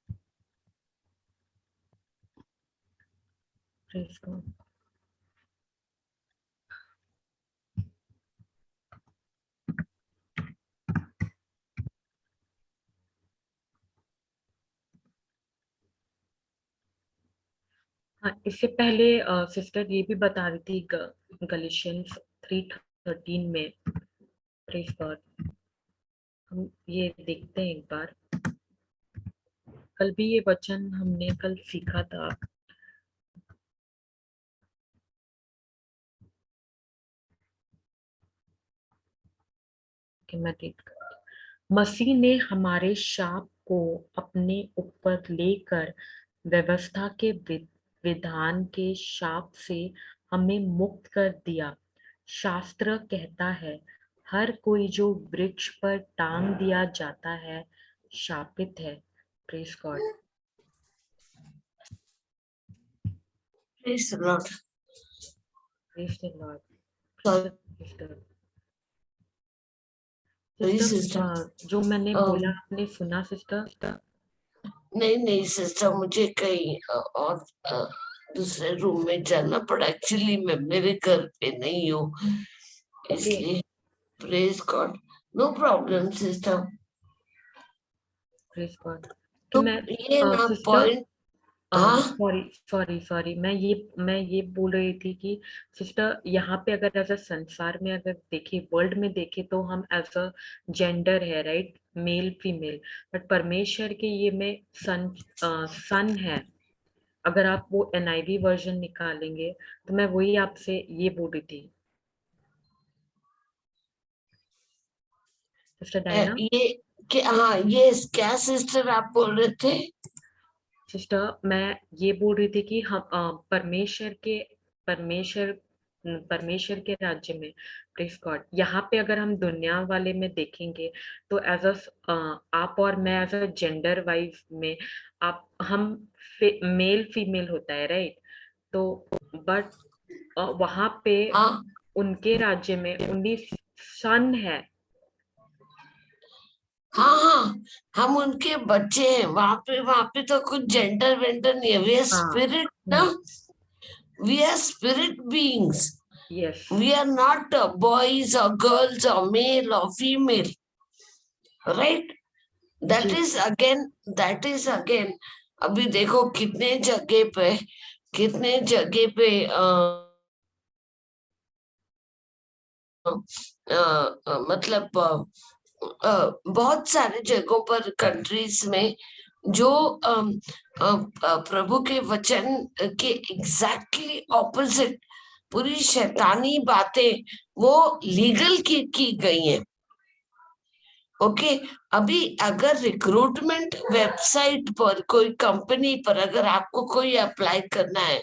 Praise God. हाँ, इससे पहले सिस्टर ये भी बता रही थी गलीशियंस 3:13 में। प्रेज गॉड, हम ये देखते हैं एक बार। कल भी ये वचन हमने कल सीखा था। कि मैं रीड कर, मसीह ने हमारे शाप को अपने ऊपर लेकर व्यवस्था के विधान के शाप से हमें मुक्त कर दिया। शास्त्र कहता है, हर कोई जो वृक्ष पर टांग दिया जाता है शापित है। Praise God. Praise the Lord. Praise the Lord. Sorry, sister, sister. जो मैंने बोला आपने सुना सिस्टर? नहीं सिस्टर, मुझे कहीं और दूसरे रूम में जाना पड़ा। एक्चुअली मैं मेरे घर पे नहीं हूँ, इसलिए। Praise God. No problem sister. Praise God. तो मैं ये ना सिस्टर, पॉइंट। हाँ सॉरी सॉरी सॉरी, मैं ये बोल रही थी कि सिस्टर, यहाँ पे अगर एज अ संसार में अगर देखे, वर्ल्ड में देखे, तो हम एज अ जेंडर है, राइट, मेल फीमेल, बट परमेश्वर के ये में सन है। अगर आप वो NIV वर्जन निकालेंगे, तो मैं वही आपसे ये बोल रही थी सिस्टर डायना। ये क्या, हाँ ये क्या सिस्टर आप बोल रहे थे? सिस्टर, मैं ये बोल रही थी कि हम परमेश्वर परमेश्वर के राज्य में, प्रेज गॉड, यहाँ पे अगर हम दुनिया वाले में देखेंगे, तो एज अ आप और मैं एज अ जेंडर वाइज में, आप हम मेल फीमेल होता है, राइट? तो बट वहां पे हाँ उनके राज्य में उन्हीं सन है। हाँ हाँ, हम उनके बच्चे हैं। वहां पे तो कुछ जेंडर वेंडर नहीं है। वी आर हाँ। स्पिरिट ना, we are spirit beings. Yes. We are not boys or girls or male or female, right? जी। That is again, अभी देखो कितने जगह पे मतलब बहुत सारे जगहों पर कंट्रीज में जो प्रभु के वचन के एग्जैक्टली ऑपोजिट पूरी शैतानी बातें वो लीगल की गई हैं। ओके, अभी अगर रिक्रूटमेंट वेबसाइट पर कोई कंपनी पर अगर आपको कोई अप्लाई करना है,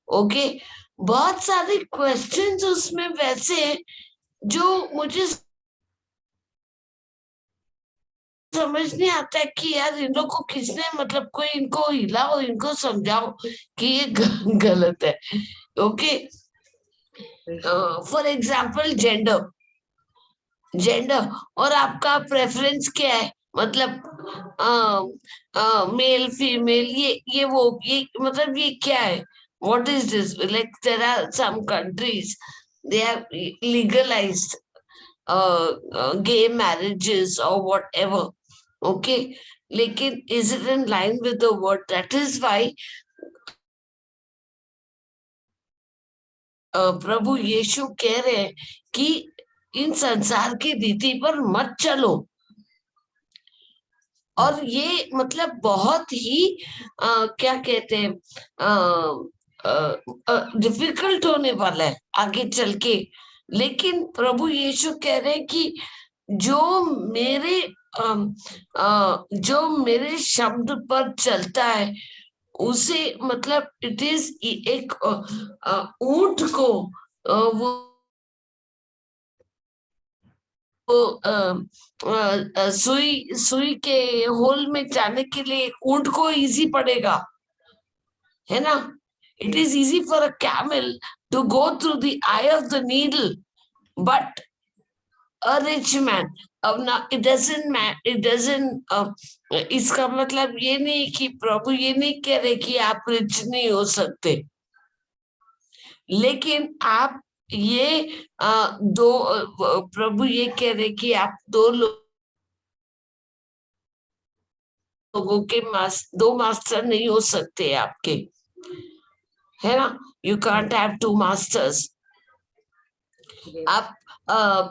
ओके, बहुत सारे क्वेश्चंस उसमें वैसे हैं जो मुझे समझ नहीं आता है कि यार इन लोग को किसने, मतलब कोई इनको हिलाओ, इनको समझाओ कि ये गलत है। ओके, फॉर एग्जाम्पल जेंडर और आपका प्रेफरेंस क्या है, मतलब मेल फीमेल, ये मतलब ये क्या है? What is this? Like there are some countries, they have legalised gay marriages or whatever, okay, लेकिन is it in line with the word? That is why प्रभु यीशु कह रहे हैं कि इन संसार की रीति पर मत चलो। और ये मतलब बहुत ही क्या कहते हैं, डिफिकल्ट होने वाला है आगे चल के। लेकिन प्रभु यीशु कह रहे हैं कि जो मेरे जो मेरे शब्द पर चलता है उसे, मतलब इट इज एक ऊंट को वो सुई सुई के होल में जाने के लिए ऊंट को इजी पड़ेगा, है ना? It is easy for a camel to go through the eye of the needle, but a rich man, अब ना इट डजंट इसका मतलब ये नहीं कि प्रभु ये नहीं कह रहे कि आप रिच नहीं हो सकते, लेकिन आप ये प्रभु ये कह रहे कि आप लोगों के दो मास्टर नहीं हो सकते आपके, है ना? You can't have two masters. आप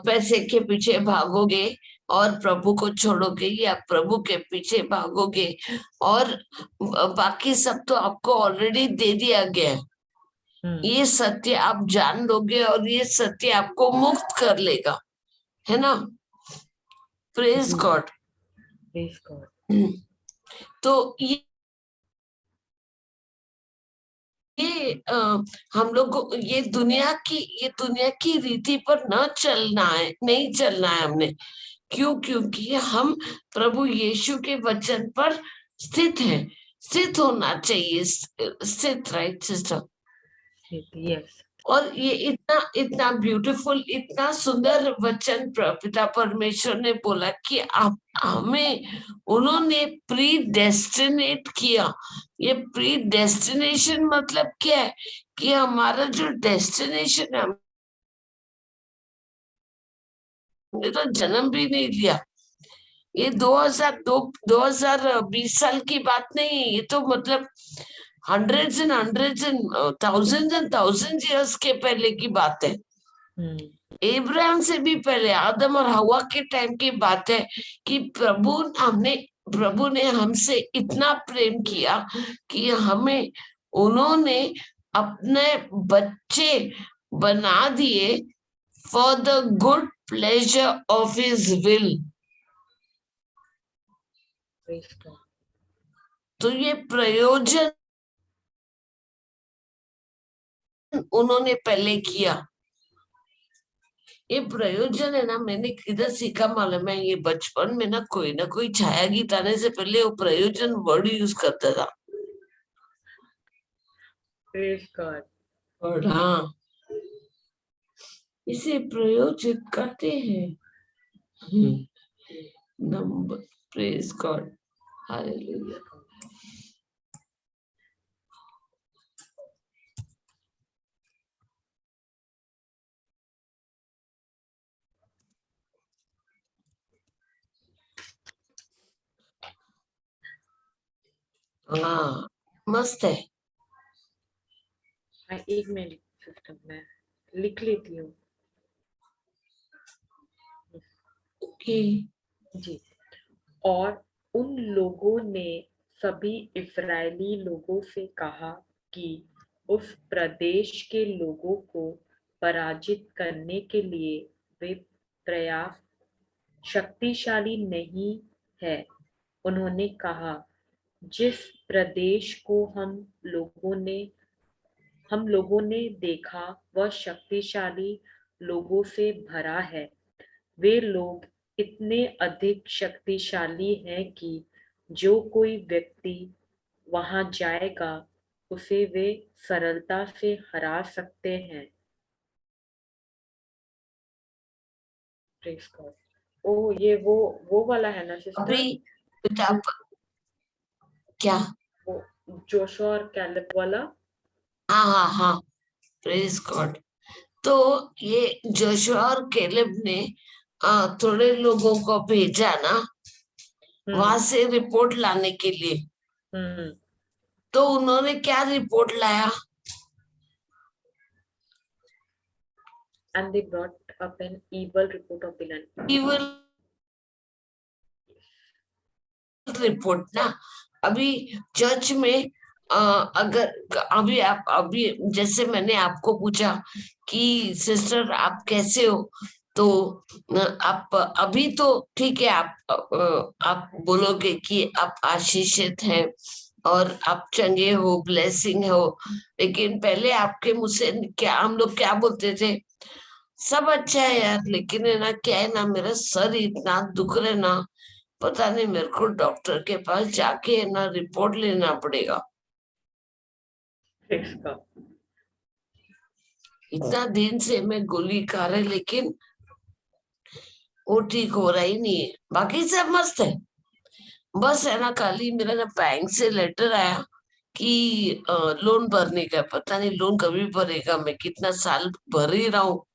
पैसे के पीछे भागोगे और प्रभु को छोड़ोगे, या प्रभु के पीछे भागोगे और बाकी सब तो आपको ऑलरेडी दे दिया गया है। ये सत्य आप जान लोगे और ये सत्य आपको मुक्त कर लेगा, है ना? Praise God. Praise God. तो हम लोग को ये दुनिया की रीति पर न चलना है, नहीं चलना है हमने। क्यों? क्योंकि हम प्रभु यीशु के वचन पर स्थित हैं, स्थित होना चाहिए, स्थित, राइट सिस्टर? यस। और ये इतना इतना ब्यूटीफुल, इतना सुंदर वचन पिता परमेश्वर ने बोला कि आप हमें उन्होंने प्री डेस्टिनेट किया। ये प्री डेस्टिनेशन मतलब क्या है? कि हमारा जो डेस्टिनेशन है ने तो जन्म भी नहीं लिया। ये 2020 साल की बात नहीं है, ये तो मतलब hundreds and thousands years के पहले की बात है। इब्राहिम से भी पहले, आदम और हवा के टाइम की बात है कि प्रभु ने हमसे इतना प्रेम किया कि हमें उन्होंने अपने बच्चे बना दिए for the good pleasure of his will. तो ये प्रयोजन उन्होंने पहले किया। ये प्रयोजन है ना, मैंने किधर सीखा मालूम है, ये बचपन में ना कोई छाया गीत आने से पहले वो प्रयोजन वर्ड यूज करता था। और हाँ, इसे प्रयोजित करते हैं। Number, praise God, hallelujah. हाँ, मस्त है। एक मिनट सिस्टम में लिख लेती हूँ। ओके जी। और उन लोगों ने सभी इस्राएली लोगों से कहा कि उस प्रदेश के लोगों को पराजित करने के लिए वे पर्याप्त शक्तिशाली नहीं है। उन्होंने कहा, जिस प्रदेश को हम लोगों ने देखा वह शक्तिशाली लोगों से भरा है। वे लोग इतने अधिक शक्तिशाली हैं कि जो कोई व्यक्ति वहां जाएगा उसे वे सरलता से हरा सकते हैं। Praise God. ओ, ये वो वाला है ना सिस्टर? अभी क्या? वो जोशुआ और कैलेब वाला? हाँ हाँ हाँ, प्रेज गॉड। तो ये जोशुआ और कैलेब ने थोड़े लोगों को भेजा ना वहां से रिपोर्ट लाने के लिए। तो उन्होंने क्या रिपोर्ट लाया? And they brought up an evil report of the land. evil report ना। अभी चर्च में अगर अभी जैसे मैंने आपको पूछा कि सिस्टर आप कैसे हो, तो आप अभी तो ठीक है, आप बोलोगे कि आप आशीषित हैं और आप चंगे हो, ब्लेसिंग हो। लेकिन पहले आपके मुंह से क्या हम लोग क्या बोलते थे? सब अच्छा है यार, लेकिन है ना, क्या है ना, मेरा सर इतना दुख रहा है ना, पता नहीं, मेरे को डॉक्टर के पास जाके है ना रिपोर्ट लेना पड़ेगा। इतना दिन से मैं गोली खा रहा, लेकिन वो ठीक हो रहा ही नहीं है। बाकी सब मस्त है, बस है ना, खाली मेरा ना बैंक से लेटर आया कि लोन भरने का। पता नहीं लोन कभी भरेगा, मैं कितना साल भर ही रहा हूँ।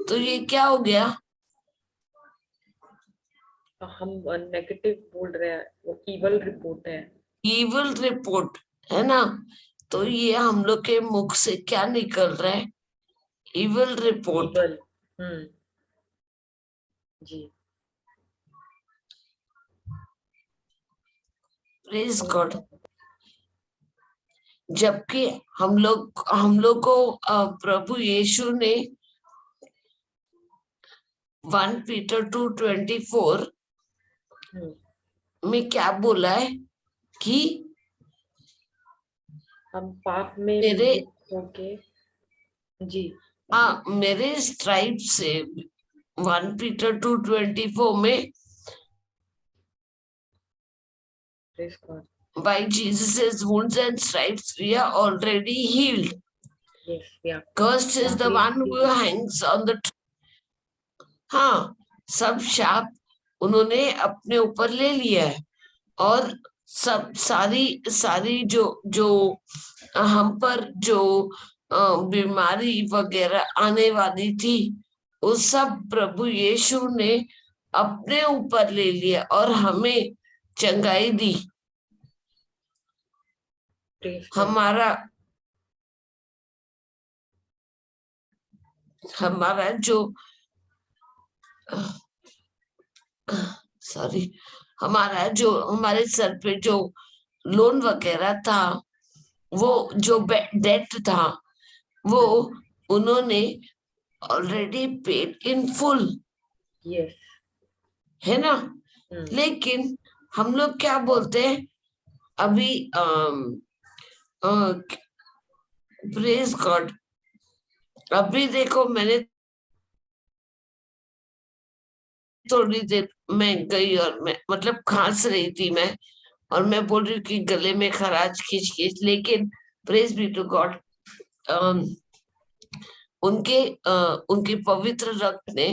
तो ये क्या हो गया? हम नेगेटिव बोल रहे हैं, वो इवल रिपोर्ट है। इवल रिपोर्ट है ना, तो ये हम लोग के मुख से क्या निकल रहा है? Evil report. जी। Praise God. जबकि हम लोग को प्रभु यीशु ने 1 पीटर 2:24 में क्या बोला है कि हम पाप में मेरे होके, जी मेरे स्ट्राइप से 1 पीटर 2:24 में by Jesus' wounds and stripes we are already healed. Yes, yeah. Cursed is the one who hangs on the tree. हाँ, सब शाप उन्होंने अपने ऊपर ले लिया है, और सब सारी जो हम पर जो बीमारी वगैरह आने वाली थी, वो सब प्रभु यीशु ने अपने ऊपर ले लिया और हमें चंगाई दी। Praise God. हमारा हमारा जो सॉरी हमारा जो हमारे सर पे जो लोन वगैरह था, वो जो डेट था, वो उन्होंने already paid in full, Yes. है ना। Hmm. लेकिन हम लोग क्या बोलते हैं अभी, प्रेज गॉड, अभी देखो मैंने थोड़ी देर मैं गई और मैं मतलब खांस रही थी मैं, और मैं बोल रही हूँ कि गले में खराश खींच खींच, लेकिन प्रेज बी टू गॉड, उनके पवित्र रक्त ने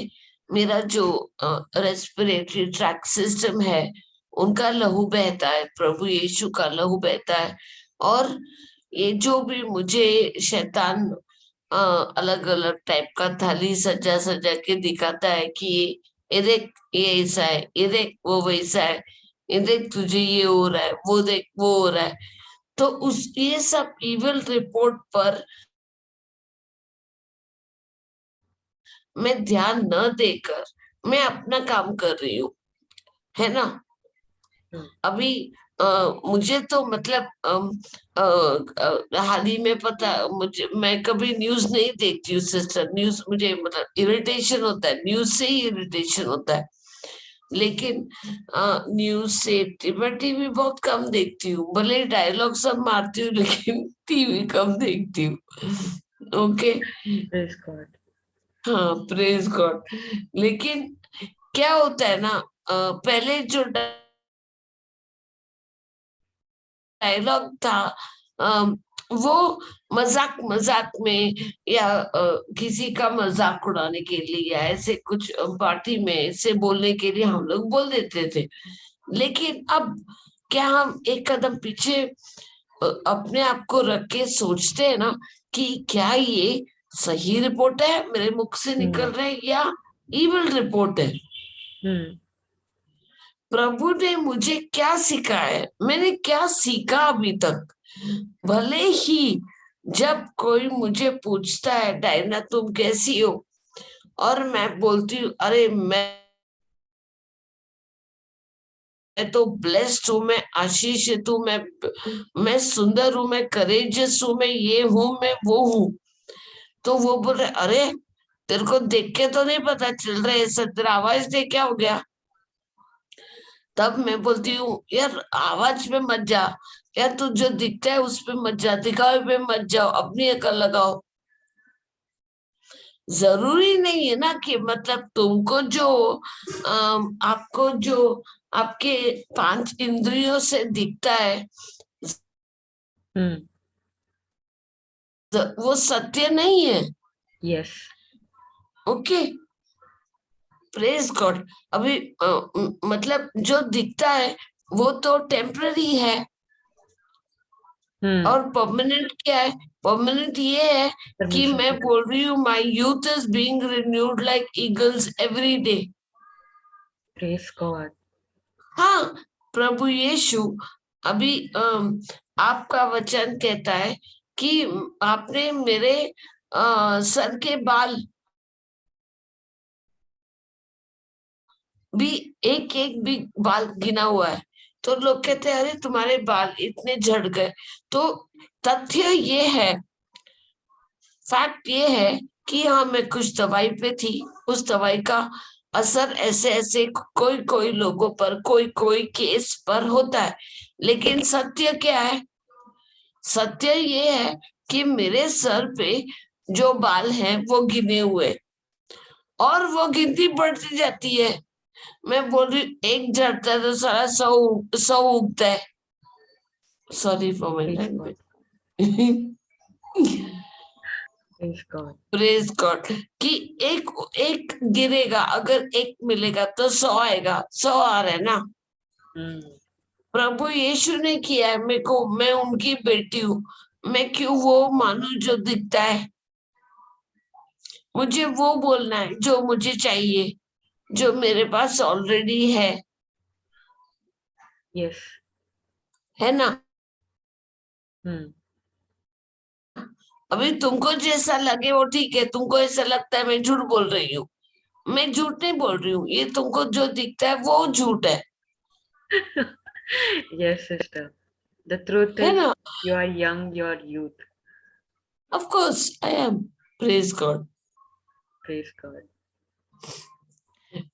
मेरा जो रेस्पिरेटरी ट्रैक सिस्टम है, उनका लहू बहता है, प्रभु यीशु का लहू बहता है। और ये जो भी मुझे शैतान अलग अलग टाइप का थाली सजा सजा के दिखाता है कि ये देख ये ऐसा है, ये देख वो वैसा है, ये देख तुझे ये हो रहा है, वो देख वो हो रहा है, तो उस ये सब इविल रिपोर्ट पर मैं ध्यान न देकर मैं अपना काम कर रही हूँ, है ना। अभी मुझे तो मतलब हाल ही में पता, मुझे मैं कभी न्यूज नहीं देखती हूँ सिस्टर, न्यूज मुझे मतलब इरिटेशन होता है, न्यूज से ही इरिटेशन होता है। लेकिन न्यूज से मैं टीवी बहुत कम देखती हूँ, भले डायलॉग सब मारती हूँ लेकिन टीवी कम देखती हूँ। Okay, Praise God. हाँ प्रेज गॉड। लेकिन क्या होता है ना, पहले जो डायलॉग था, वो मजाक मजाक में या किसी का मजाक उड़ाने के लिए या ऐसे कुछ पार्टी में ऐसे बोलने के लिए हम लोग बोल देते थे। लेकिन अब क्या हम एक कदम पीछे अपने आप को रख के सोचते हैं ना कि क्या ये सही रिपोर्ट है मेरे मुख से निकल रहा है या इविल रिपोर्ट है। Hmm. प्रभु ने मुझे क्या सिखाया है, मैंने क्या सीखा अभी तक। भले ही जब कोई मुझे पूछता है डायना तुम कैसी हो, और मैं बोलती हूँ अरे मैं तो ब्लेस्ड हूँ, मैं आशीषित हूँ, मैं सुंदर हूँ, मैं करेजियस हूँ, मैं ये हूँ मैं वो हूँ, तो वो बोल रहे अरे तेरे को देख के तो नहीं पता चल रहा है, ऐसा तेरा आवाज दे क्या हो गया। तब मैं बोलती हूँ यार आवाज पे मत जा, यार तू जो दिखता है उस पे मत जा, दिखावे पे मत जाओ, अपनी अकल लगाओ। जरूरी नहीं है ना कि मतलब तुमको जो आपको जो आपके 5 इंद्रियों से दिखता है Hmm. वो सत्य नहीं है। Yes. Okay, praise God. अभी मतलब जो दिखता है वो तो टेम्पररी है, Hmm. और परमानेंट क्या है, परमानेंट ये है कि Permission. मैं बोल रही हूँ माई youth is being renewed like eagles every day. Praise God. हाँ, प्रभु यीशु अभी आपका वचन कहता है कि आपने मेरे सर के बाल भी एक एक भी बाल गिना हुआ है, तो लोग कहते हैं अरे तुम्हारे बाल इतने झड़ गए। तो तथ्य ये है, फैक्ट ये है कि हाँ मैं कुछ दवाई पे थी, उस दवाई का असर ऐसे ऐसे कोई कोई लोगों पर कोई कोई केस पर होता है। लेकिन सत्य क्या है, सत्य ये है कि मेरे सर पे जो बाल हैं वो गिने हुए, और वो गिनती बढ़ती जाती है। मैं बोल रही हूँ एक झड़ता है तो सारा 100 उगता है। Sorry for my Praise language. God. Praise God. Praise God कि एक एक गिरेगा, अगर एक मिलेगा तो 100 आएगा, 100 आ रहा है ना। Hmm. प्रभु यीशु ने किया है मेरे को, मैं उनकी बेटी हूँ, मैं क्यों वो मानू जो दिखता है। मुझे वो बोलना है जो मुझे चाहिए, जो मेरे पास ऑलरेडी Yes. है ना। Hmm. अभी तुमको जैसा लगे वो ठीक है, तुमको ऐसा लगता है मैं झूठ बोल रही हूँ, मैं झूठ नहीं बोल रही हूँ, ये तुमको जो दिखता है वो झूठ Yes, sister. The truth है is, ना। you are young, you are youth. Of course I am, praise God. Praise God.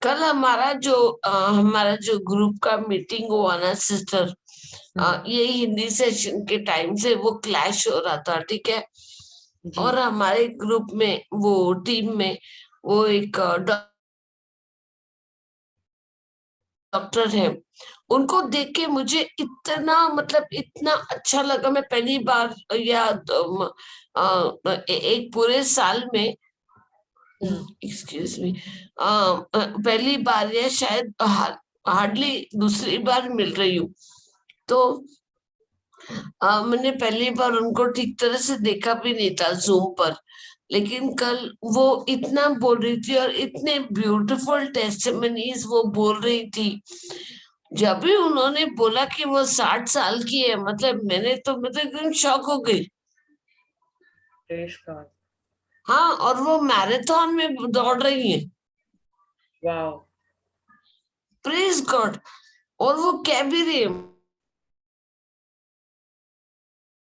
कल हमारा जो ग्रुप का मीटिंग हुआ ना सिस्टर, Hmm. ये हिंदी सेशन के टाइम से वो क्लैश हो रहा था, ठीक है। और जी. हमारे ग्रुप में वो टीम में वो एक डॉक्टर है, उनको देख के मुझे इतना मतलब इतना अच्छा लगा। मैं पहली बार या एक पूरे साल में, Hmm. एक्सक्यूज मी, पहली बार या शायद हार्डली दूसरी बार मिल रही हूँ। तो मैंने पहली बार उनको ठीक तरह से देखा भी नहीं था जूम पर, लेकिन कल वो इतना बोल रही थी और इतने ब्यूटीफुल टेस्टिमनीज वो बोल रही थी। जब भी उन्होंने बोला कि वो 60 साल की है, मतलब मैं तो एकदम शॉक हो गई। Praise God. हाँ, और वो मैराथन में दौड़ रही है, Wow. Praise God. और वो कह भी रही है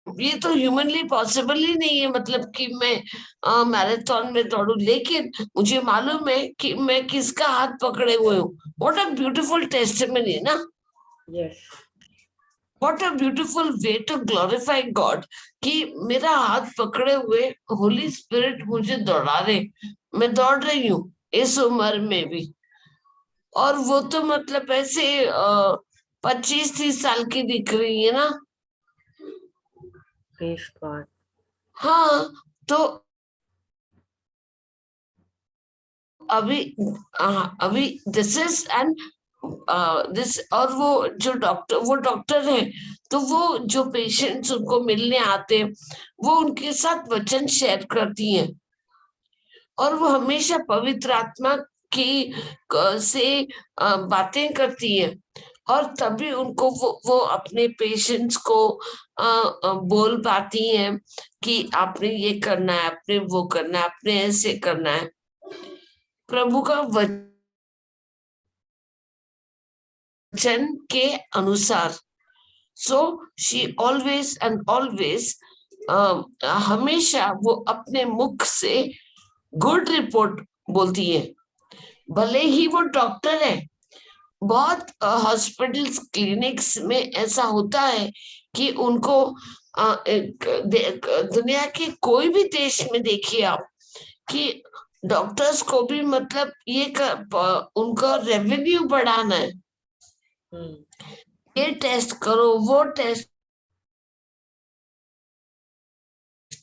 ये तो ह्यूमनली पॉसिबल ही नहीं है, मतलब कि मैं मैराथन में दौड़ू, लेकिन मुझे मालूम है कि मैं किसका हाथ पकड़े हुए हूँ। व्हाट अ ब्यूटीफुल टेस्टिमनी ना, Yes. What a beautiful way to glorify God, कि मेरा हाथ पकड़े हुए होली स्पिरिट मुझे दौड़ा रहे, मैं दौड़ रही हूँ इस उम्र में भी। और वो तो मतलब ऐसे 25-30 साल की दिख रही है ना। Praise God. हाँ, तो अभी अभी दिस इज एंड दिस, और वो डॉक्टर है, तो वो जो पेशेंट्स उनको मिलने आते हैं वो उनके साथ वचन शेयर करती हैं, और वो हमेशा पवित्र आत्मा की से बातें करती है। और तभी उनको वो अपने पेशेंट्स को बोल पाती हैं कि आपने ये करना है, आपने वो करना है, आपने ऐसे करना है, प्रभु का वचन के अनुसार। So she always and always, हमेशा वो अपने मुख से गुड रिपोर्ट बोलती है। भले ही वो डॉक्टर है, बहुत हॉस्पिटल्स क्लिनिक्स में ऐसा होता है कि उनको दुनिया के कोई भी देश में देखिए आप, कि डॉक्टर्स को भी मतलब उनका रेवेन्यू बढ़ाना है, Hmm. ये टेस्ट करो, वो टेस्ट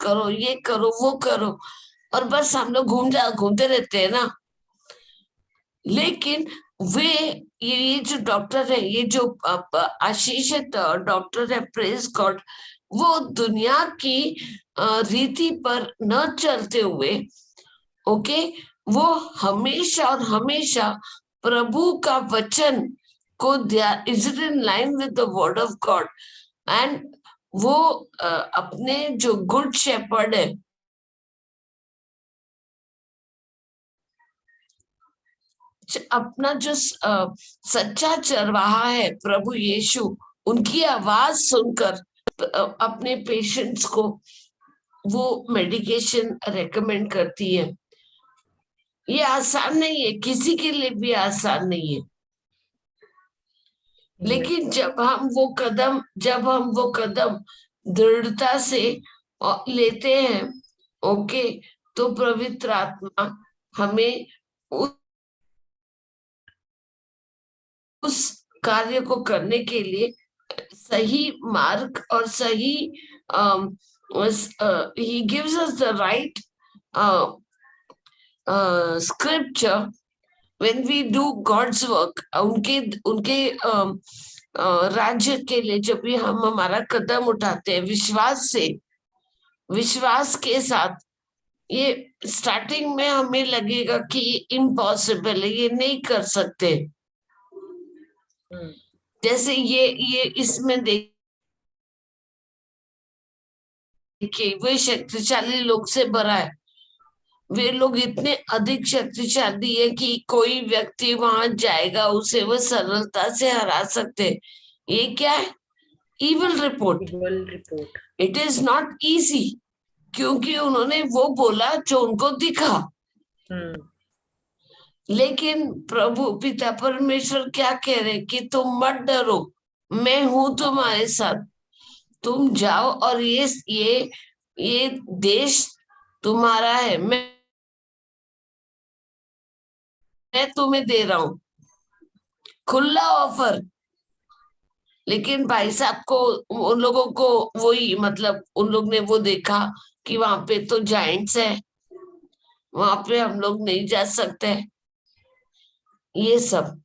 करो, ये करो, वो करो, और बस हम लोग घूमते रहते हैं ना। लेकिन वे ये जो डॉक्टर है, ये जो आशीषित डॉक्टर है, प्रेज गॉड, वो दुनिया की रीति पर न चलते हुए, ओके, वो हमेशा और हमेशा प्रभु का वचन को, is it in line with the word of God, and वो अपने जो गुड शेपर्ड है, अपना जो सच्चा चरवाहा है प्रभु यीशु, उनकी आवाज सुनकर अपने पेशेंट्स को वो मेडिकेशन रेकमेंड करती है। ये आसान नहीं है, किसी के लिए भी आसान नहीं है, Amen. लेकिन जब हम वो कदम दृढ़ता से लेते हैं, ओके, तो पवित्र आत्मा हमें उस कार्य को करने के लिए सही मार्ग और सही he gives us the right scripture when we do God's work, उनके उनके राज्य के लिए जब भी हम हमारा कदम उठाते हैं विश्वास से, विश्वास के साथ, ये स्टार्टिंग में हमें लगेगा कि ये इम्पॉसिबल है, ये नहीं कर सकते। जैसे ये इसमें देखिए, वे शक्तिशाली लोग से भरा है। वे लोग इतने अधिक शक्तिशाली है कि कोई व्यक्ति वहां जाएगा उसे वो सरलता से हरा सकते। ये क्या है? Evil report. Evil report. It is not easy, क्योंकि उन्होंने वो बोला जो उनको दिखा। लेकिन प्रभु पिता परमेश्वर क्या कह रहे कि तुम मत डरो, मैं हूं तुम्हारे साथ। तुम जाओ और ये देश तुम्हारा है, मैं तुम्हें दे रहा हूं, खुला ऑफर। लेकिन भाई साहब को, उन लोगों को वही मतलब उन लोग ने वो देखा कि वहां पे तो जाइंट्स है, वहां पे हम लोग नहीं जा सकते। ये सब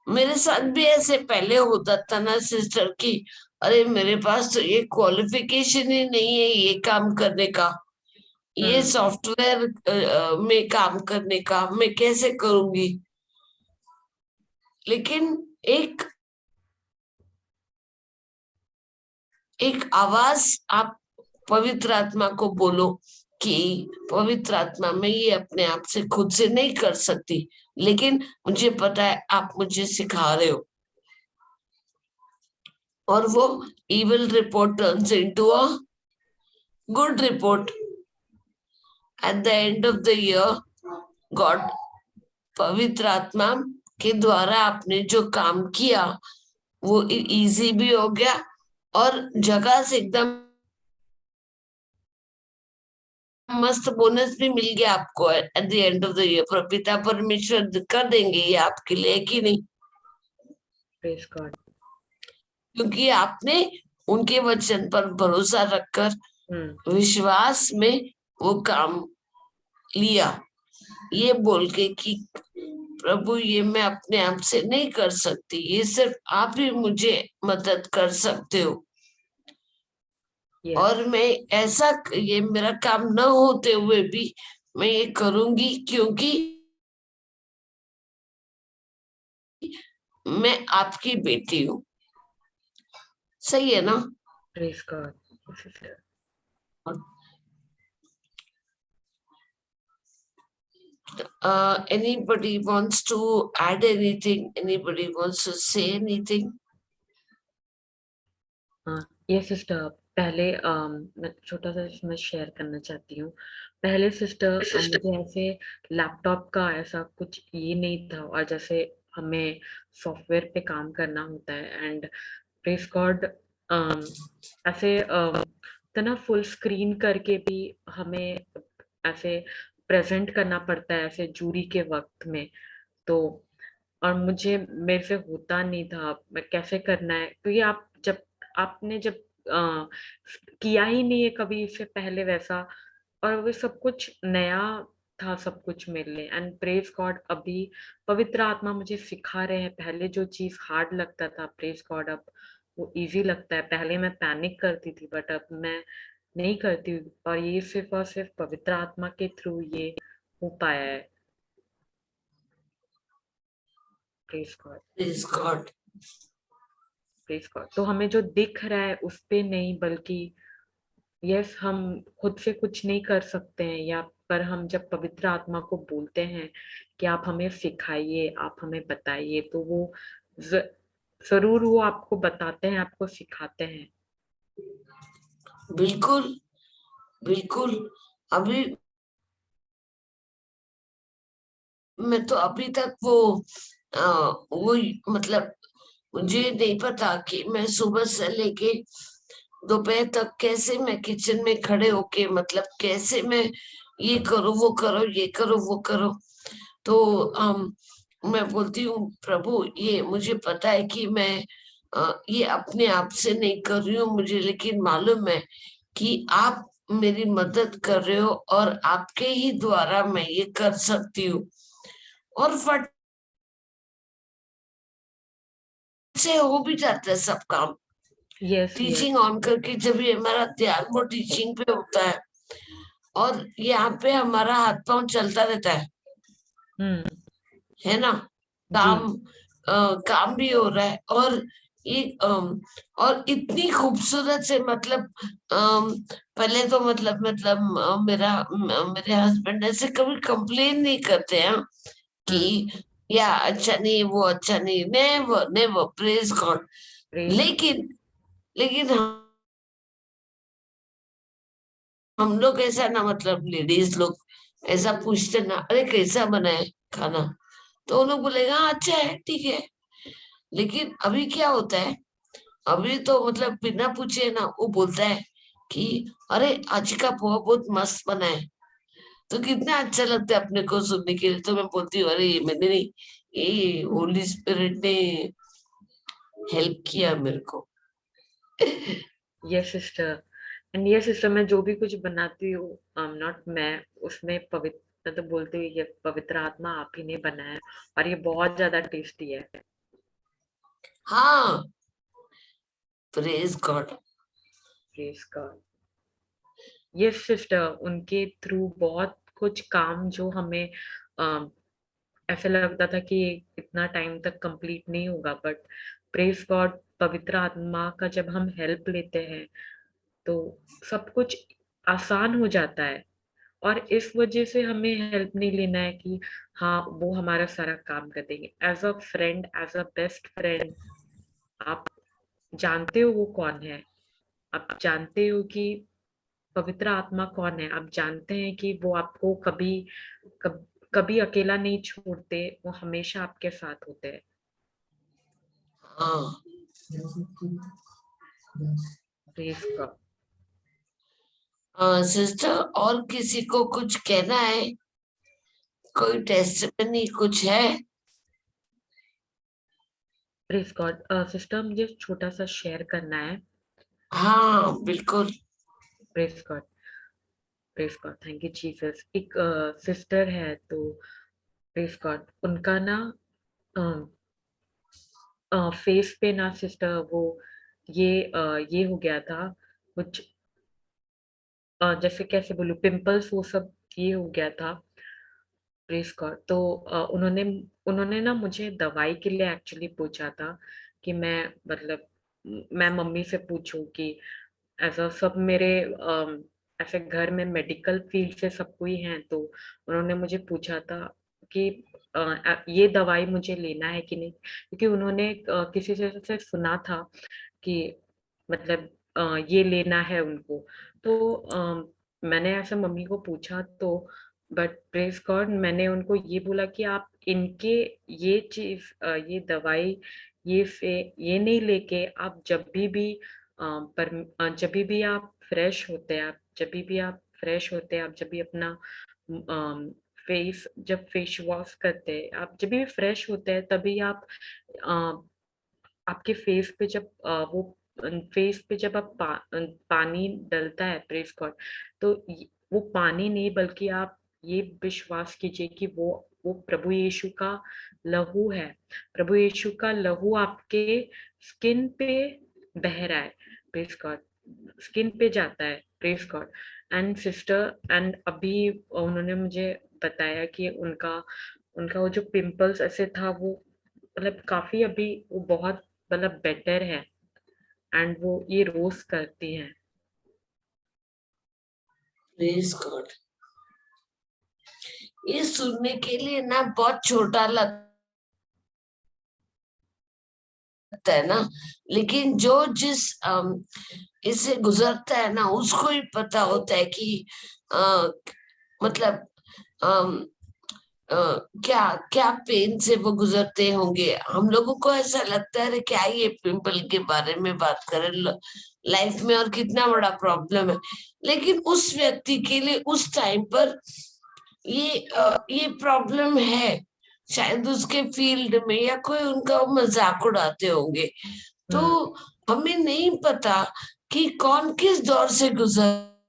मेरे साथ भी ऐसे पहले होता था ना सिस्टर की, अरे मेरे पास तो ये क्वालिफिकेशन ही नहीं है ये काम करने का, ये सॉफ्टवेयर में काम करने का, मैं कैसे करूंगी। लेकिन एक एक आवाज आप पवित्र आत्मा को बोलो कि पवित्र आत्मा, मैं ये अपने आप से खुद से नहीं कर सकती, लेकिन मुझे पता है आप मुझे सिखा रहे हो। और वो evil report turns into a good report. At the end of the year, God, पवित्र आत्मा के द्वारा आपने जो काम किया वो इजी भी हो गया, और जगह से एकदम मस्त बोनस भी मिल गया आपको at the end of the year. पिता परमेश्वर कर देंगे ये आपके लिए, कि नहीं? Praise God. क्योंकि आपने उनके वचन पर भरोसा रखकर विश्वास में वो काम लिया, ये बोल के कि प्रभु ये मैं अपने आप से नहीं कर सकती, ये सिर्फ आप ही मुझे मदद कर सकते हो। Yes. और मैं ऐसा, ये मेरा काम न होते हुए भी मैं ये करूंगी, क्योंकि मैं आपकी बेटी हूँ। सही है ना? Praise God. Sister. Anybody wants to add anything? Anybody wants to say anything? हाँ, ये सिस्टर पहले मैं छोटा सा इसमें शेयर करना चाहती हूँ। पहले सिस्टर मुझे ऐसे लैपटॉप का ऐसा कुछ ये नहीं था, और जैसे हमें सॉफ्टवेयर पे काम करना होता है एंड प्रेस गॉड ऐसे तो ना फुल स्क्रीन करके भी हमें ऐसे प्रेजेंट करना पड़ता है ऐसे जूरी के वक्त में। तो और मुझे मेरे से होता नहीं था, मैं कैसे करना है, क्योंकि आप जब आपने जब किया ही नहीं है कभी इससे पहले वैसा, और वो सब कुछ नया था सब कुछ मेरे लिए। एंड प्रेज गॉड अभी पवित्र आत्मा मुझे सिखा रहे हैं, पहले जो चीज हार्ड लगता था प्रेज गॉड अब वो इजी लगता है। पहले मैं पैनिक करती थी बट अब मैं नहीं करती हूँ, और ये सिर्फ और सिर्फ पवित्र आत्मा के थ्रू ये हो पाया है। Praise God. Praise God. Praise God. तो हमें जो दिख रहा है उस पे नहीं, बल्कि यस हम खुद से कुछ नहीं कर सकते हैं, या पर हम जब पवित्र आत्मा को बोलते हैं कि आप हमें सिखाइए, आप हमें बताइए, तो वो जरूर वो आपको बताते हैं, आपको सिखाते हैं। बिल्कुल बिल्कुल। अभी मैं तो अभी तक वो मतलब मुझे नहीं पता कि मैं सुबह से लेके दोपहर तक कैसे मैं किचन में खड़े होके मतलब कैसे मैं ये करो वो करो ये करो वो करो। तो मैं बोलती हूँ प्रभु ये मुझे पता है कि मैं ये अपने आप से नहीं कर रही हूँ मुझे, लेकिन मालूम है कि आप मेरी मदद कर रहे हो और आपके ही द्वारा मैं ये कर सकती हूँ। और फट से हो भी जाता है सब काम। Yes yes. टीचिंग ऑन करके जब ये हमारा ध्यान वो टीचिंग पे होता है और यहाँ पे हमारा हाथ पांव चलता रहता है ना, काम काम भी हो रहा है, और ये और इतनी खूबसूरत से मतलब पहले तो मेरे हस्बैंड ऐसे कभी कंप्लेन नहीं करते हैं कि या अच्छा नहीं, वो अच्छा नहीं, नेवर नेवर, प्रेज गॉड। लेकिन लेकिन हम लोग ऐसा ना, मतलब लेडीज लोग ऐसा पूछते ना, अरे कैसा बना है खाना, तो वो लोग बोलेगा हाँ अच्छा है, ठीक है। लेकिन अभी क्या होता है, अभी तो मतलब बिना पूछे ना वो बोलता है कि अरे आज का पोहा बहुत मस्त बना है। तो कितना अच्छा लगता है अपने को सुनने के लिए। तो मैं बोलती हूँ अरे ये मैंने नहीं, ये होली स्पिरिट ने हेल्प किया मेरे को। यस सिस्टर, एंड ये सिस्टर मैं जो भी कुछ बनाती हूँ, नॉट मैं, उसमें पवित्र तो बोलती हूँ ये पवित्र आत्मा आप ही ने बनाया, और ये बहुत ज्यादा टेस्टी है। हाँ, praise God. Praise God. Yes sister, उनके थ्रू बहुत कुछ काम जो हमें ऐसा लगता था कि इतना टाइम तक कंप्लीट नहीं होगा, बट प्रेज गॉड, पवित्र आत्मा का जब हम हेल्प लेते हैं तो सब कुछ आसान हो जाता है। और इस वजह से हमें हेल्प नहीं लेना है कि हाँ वो हमारा सारा काम कर देंगे। As a friend, as a best friend, आप जानते हो वो कौन है, आप जानते हो कि पवित्र आत्मा कौन है, आप जानते हैं कि वो आपको कभी अकेला नहीं छोड़ते, वो हमेशा आपके साथ होते हैं। हाँ, प्रेज गॉड। सिस्टर और किसी को कुछ कहना है, कोई टेस्टिमनी कुछ है? प्रेज गॉड सिस्टर, मुझे छोटा सा शेयर करना है। हाँ बिल्कुल। Praise God, praise God, thank you Jesus. एक सिस्टर है, तो प्रेज गॉड, उनका ना फेस पे ना सिस्टर वो ये हो गया था कुछ, जैसे कैसे बोलूं, पिंपल्स वो सब ये हो गया था। Praise God. तो उन्होंने उन्होंने ना मुझे दवाई के लिए एक्चुअली पूछा था कि मैं मतलब मैं मम्मी से पूछूं कि ऐसा सब मेरे ऐसे घर में मेडिकल फील्ड से सब कोई हैं, तो उन्होंने मुझे पूछा था कि ये दवाई मुझे लेना है कि नहीं, क्योंकि उन्होंने किसी से सुना था कि मतलब ये लेना है उनको। तो मैंने ऐसे मम्मी को पूछा, तो बट प्रेज गॉड मैंने उनको ये बोला कि आप इनके ये चीज ये दवाई ये नहीं लेके, आप जब भी आप फ्रेश होते हैं, आप जब भी अपना फेस जब फेस वॉश करते हैं, आप जब भी फ्रेश होते हैं, तभी आप आपके फेस पे जब वो फेस पे जब पानी डलता है, प्रेस गॉड, तो वो पानी नहीं, बल्कि आप ये विश्वास कीजिए कि वो प्रभु यीशु का लहू है। प्रभु यीशु का लहू आपके स्किन पे बह रहा है, प्रेस गॉड, स्किन पे जाता है, press God. And sister, and अभी उन्होंने मुझे बताया कि उनका उनका वो जो पिंपल्स ऐसे था, वो मतलब काफी अभी वो बहुत मतलब बेटर है, एंड वो ये रोज करती हैं। Praise God. ये सुनने के लिए ना बहुत छोटा लगता है ना, लेकिन जो जिस इससे गुजरता है ना उसको ही पता होता है कि आ, मतलब अम, अ, क्या क्या पेन से वो गुजरते होंगे। हम लोगों को ऐसा लगता है अरे क्या ये पिंपल के बारे में बात करें, लाइफ में और कितना बड़ा प्रॉब्लम है। लेकिन उस व्यक्ति के लिए उस टाइम पर ये प्रॉब्लम है, शायद उसके फील्ड में, या कोई उनका मजाक उड़ाते होंगे। तो हमें नहीं पता कि कौन किस दौर से गुजर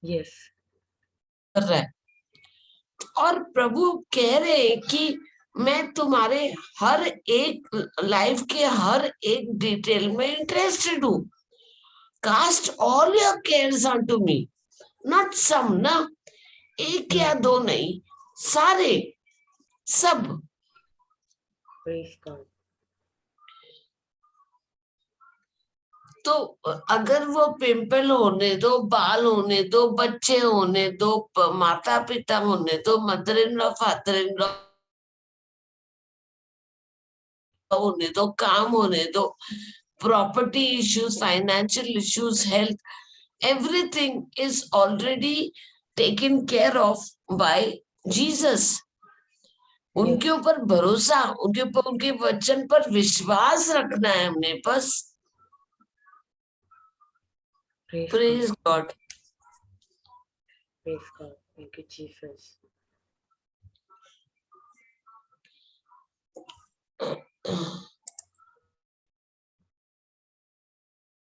यस। रहा है। और प्रभु कह रहे हैं कि मैं तुम्हारे हर एक लाइफ के हर एक डिटेल में इंटरेस्टेड हूँ। Cast all your cares on to me. not some ना, एक या दो नहीं, सारे, सब। Praise God. तो अगर वो पिंपल होने दो, बाल होने दो, बच्चे होने दो, माता पिता होने दो, mother in law, father in law होने दो, काम होने दो, property issues, financial issues, health, everything is already taken care of by Jesus. उनके ऊपर भरोसा, उनके ऊपर, उनके वचन पर विश्वास रखना है हमने बस। Praise God. Praise God. Thank you, Jesus.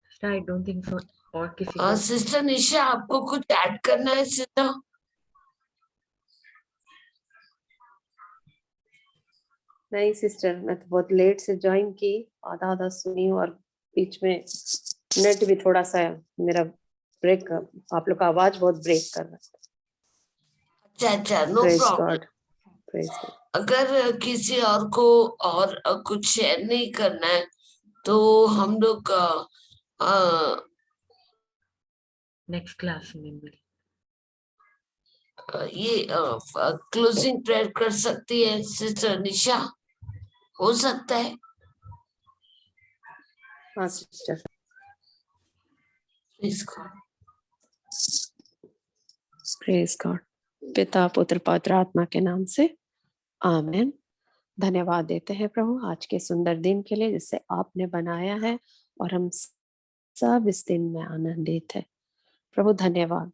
Sister, I don't think so. और किसी को? सिस्टर निशा, आपको कुछ ऐड करना है सिस्टर? नहीं सिस्टर, मैं तो बहुत लेट से ज्वाइन की, आधा आधा सुनी हूँ और बीच में नेट भी थोड़ा सा मेरा ब्रेक, आप लोग का आवाज बहुत ब्रेक कर रहा है। अच्छा, no Praise problem. God. Praise God. अगर किसी और को और कुछ शेयर नहीं करना है तो हम लोग नेक्स्ट क्लास में मिल, ये क्लोजिंग प्रेयर कर सकती है सिस्टर निशा, हो सकता है? हाँ सिस्टर। Praise God. पिता पुत्र पवित्र आत्मा के नाम से आमीन। धन्यवाद देते हैं प्रभु आज के सुंदर दिन के लिए जिसे आपने बनाया है और हम सब इस दिन में आनंदित है। प्रभु धन्यवाद,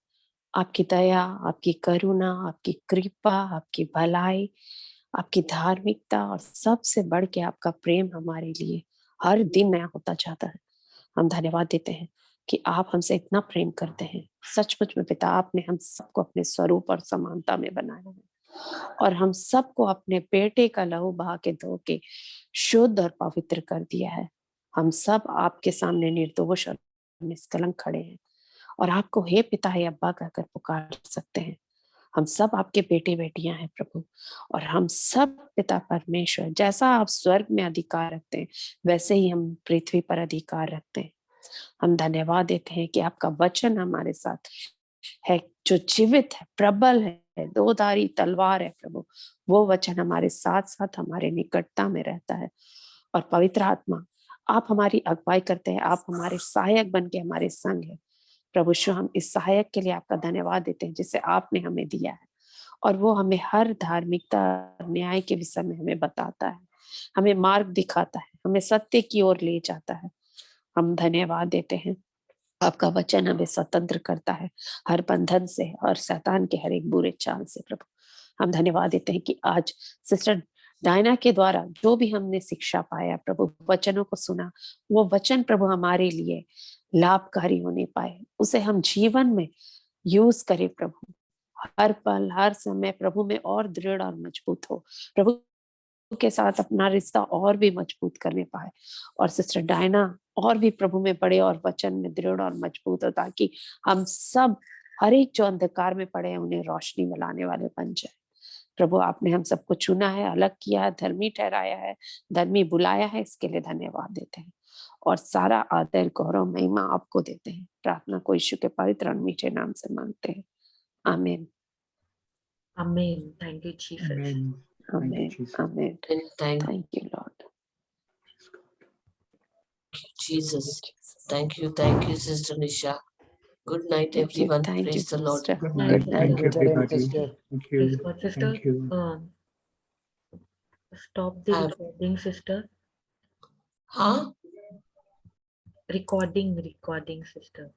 आपकी दया, आपकी करुणा, आपकी कृपा, आपकी भलाई, आपकी धार्मिकता और सबसे बढ़ के आपका प्रेम हमारे लिए हर दिन नया होता जाता है। हम धन्यवाद देते हैं कि आप हमसे इतना प्रेम करते हैं। सचमुच में पिता, आपने हम सबको अपने स्वरूप और समानता में बनाया है और हम सबको अपने बेटे का लहू बहा के धो के शुद्ध और पवित्र कर दिया है। हम सब आपके सामने निर्दोष और निष्कलंक खड़े हैं और आपको हे पिता हे अब्बा कहकर पुकार सकते हैं। हम सब आपके बेटे बेटियां हैं प्रभु, और हम सब पिता परमेश्वर, जैसा आप स्वर्ग में अधिकार रखते हैं वैसे ही हम पृथ्वी पर अधिकार रखते हैं। हम धन्यवाद देते हैं कि आपका वचन हमारे साथ है, जो जीवित है, प्रबल है, दोधारी तलवार है प्रभु। वो वचन हमारे साथ साथ हमारे निकटता में रहता है और पवित्र आत्मा आप हमारी अगुवाई करते हैं, आप हमारे सहायक बन के हमारे संग है प्रभु। शो हम इस सहायक के लिए आपका धन्यवाद देते हैं जिसे आपने हमें दिया है, और वो हमें हर धार्मिकता न्याय के विषय में हमें बताता है, हमें मार्ग दिखाता है, हमें सत्य की ओर ले जाता है। हम धन्यवाद देते हैं, आपका वचन हमें स्वतंत्र करता है हर बंधन से और शैतान के हर एक बुरे चाल से प्रभु। हम धन्यवाद देते हैं कि आज सिस्टर डायना के द्वारा जो भी हमने शिक्षा पाया प्रभु, वचनों को सुना, वो वचन प्रभु हमारे लिए लाभकारी होने पाए, उसे हम जीवन में यूज करें प्रभु। हर पल हर समय प्रभु में और दृढ़ और मजबूत हो, प्रभु के साथ अपना रिश्ता और भी मजबूत करने पाए, और सिस्टर डायना और भी प्रभु में बड़े और वचन में दृढ़ और मजबूत हो, ताकि हम सब हर एक जो अंधकार में पड़े हैं उन्हें रोशनी में लाने वाले बन जाए। प्रभु आपने हम सबको चुना है, अलग किया है, धर्मी ठहराया है, धर्मी बुलाया है, इसके लिए धन्यवाद देते हैं और सारा आदर गौरव महिमा आपको देते हैं। प्रार्थना को यीशु के पवित्र और मीठे नाम से मांगते हैं, आमीन। आमीन। Thank you Jesus. आमीन आमीन। Thank thank you Lord. you, Jesus. Thank you, Sister Nisha. Good night, everyone. Thank Praise you, the Lord. sister. Good night. Good night. Thank you, everybody. sister. Thank Praise you. God, sister. Thank you. Stop the हाँ। recording, sister. हाँ, Recording, sister.